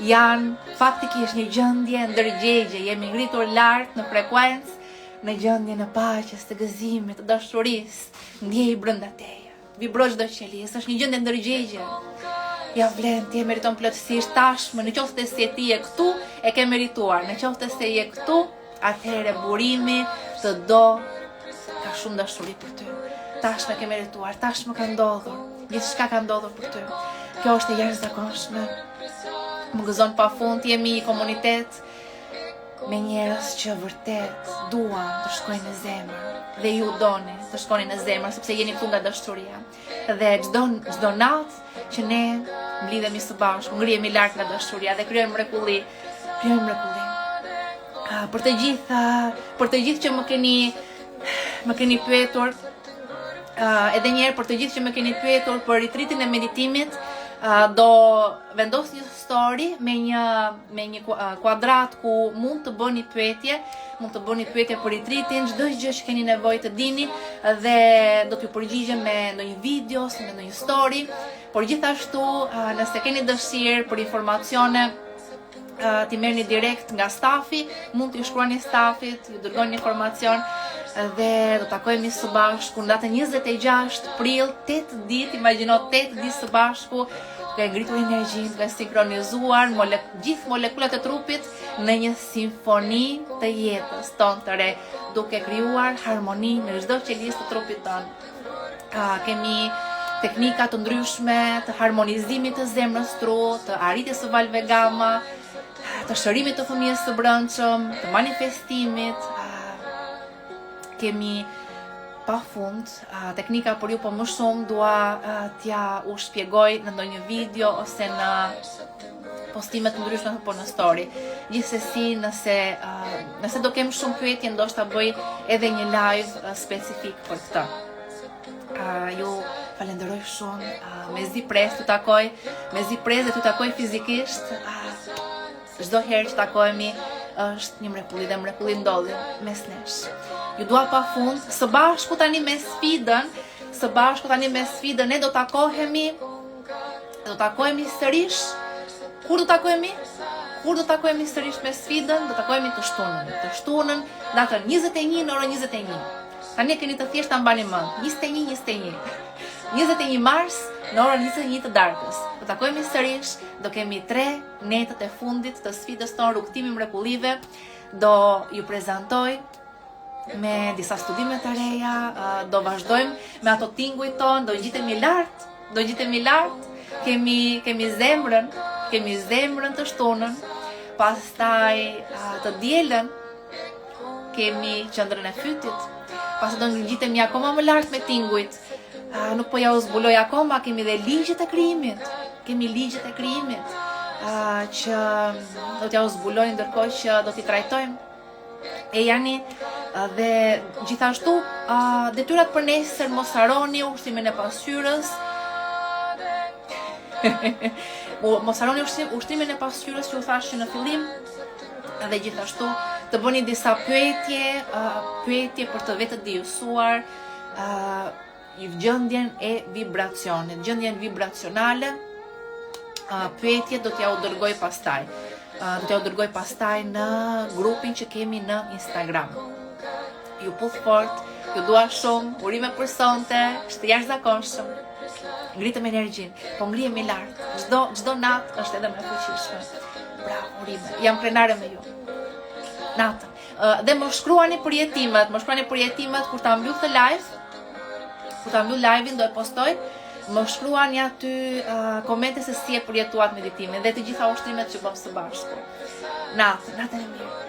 janë faktikisht një gjendje ndërgjegje, jemi ngritur lart në frekuencë, në gjendje në paqes, të gëzimit, të dashurisë, ndjej brenda teje. Vibro çdo qeliz, është një gjendje ndërgjegje. Ja vlen, ti e meriton plotësisht tashmë, në qoftë se je ti e këtu, e ke merituar. Në qoftë se je këtu, atëherë burimi të do ka shumë dashuri për ty. Tashmë ke merituar, tashmë ka ndodhur, gjithçka ka ndodhur për ty. Kjo është e jashtëzakonshme. Më gëzon pafund, jemi një komunitet me njerëz që vërtet duan të shkojnë në zemër dhe ju doni të shkoni në zemër sepse jeni këtu nga dashuria. Dhe çdo natë që ne mblidhemi së bashku, ngrihemi lart nga dashuria dhe krijojmë mrekulli. Për të gjithë që më keni pyetur, edhe një herë për të gjithë që më keni pyetur për retreatin e meditimit, do vendos një story me një kuadrat ku mund të bëni pyetje për retreatin, çdo gjë që keni nevojë të dini dhe do t'ju përgjigjem me ndonjë video, me ndonjë story. Por gjithashtu, nëse keni dëshirë për informacione t'i merrni direkt nga stafi, mund t'i shkruani stafit, ju dërgoni informacion dhe do takojmë së bashku në datën 26 prill, 8 ditë, imagjino 8 ditë së bashku, duke ngritur energjinë, duke sinkronizuar gjithë molekulat e trupit në një simfoni të jetës tonë të re, duke krijuar harmoni në çdo qelisë të trupit tonë. Kemi teknika të ndryshme të harmonizimit të zemrës tru, të arritjes së valve gama, të shërimit të fëmijës së brendshëm, të manifestimit. Kemi pafund teknika për ju, po më shumë dua t'ja u shpjegoj në ndonjë video ose në postimet të ndryshme apo në story. Gjithsesi, nëse do kem shumë pyetje, ndoshta bëj edhe një live specifik për këtë. Ju falenderoj shumë, mezi pres t'u takoj, mezi pres dhe t'u takoj fizikisht. Çdo herë që takohemi është një mrekulli dhe mrekulli ndodhin mes nesh. Ju dua pafund, së bashku tani me sfidën, ne do takohemi sërish. Kur do takohemi? Kur do takohemi sërish me sfidën? Do takohemi të shtunën, datën 21 në orën 21. Tani keni të thjesht ta mbani mend. 21 mars në orën 21 të darkës. Do takohemi sërish, do kemi 3 netët e fundit të sfidës tonë, rrugtimi mrekullive. Do ju prezantoj me disa studime të reja, do vazhdojmë me ato tingujt tonë, do gjitemi lart, kemi zemrën të shtunën, pastaj të dielën kemi qendrën e fytit, pastaj do ngjitemi akoma më lart me tingujt. Nuk po ja u zbuloj akoma, kemi dhe ligjet e krijimit. Që do t'ja u zbuloj ndërkohë që do t'i trajtojmë. Dhe gjithashtu detyrat për nesër, mos harroni ushtrimin e pasqyrës. Mos harroni ushtrimin e pasqyrës që u thash që në fillim. Dhe gjithashtu të bëni disa pyetje për të vetë dijusuar gjendjen e vibracionit, gjendjen vibracionale. Pyetjet do t'ja u dërgoj pastaj. Në grupin që kemi në Instagram. Ju puth fort, ju dua shumë, urime për sonte, është jashtëzakonshëm. Ngritëm energjinë, po ngrihemi lart. Çdo natë është edhe më e fuqishme. Bravo, urime. Jam krenare me ju. Natën. Dhe më shkruani për jetimet kur ta mbyll të live. Kur ta mbyll live-in do e postoj. Më shkruani aty komente se si e përjetuat meditimin dhe të gjitha ushtrimet që bëm së bashku. Natën e mirë.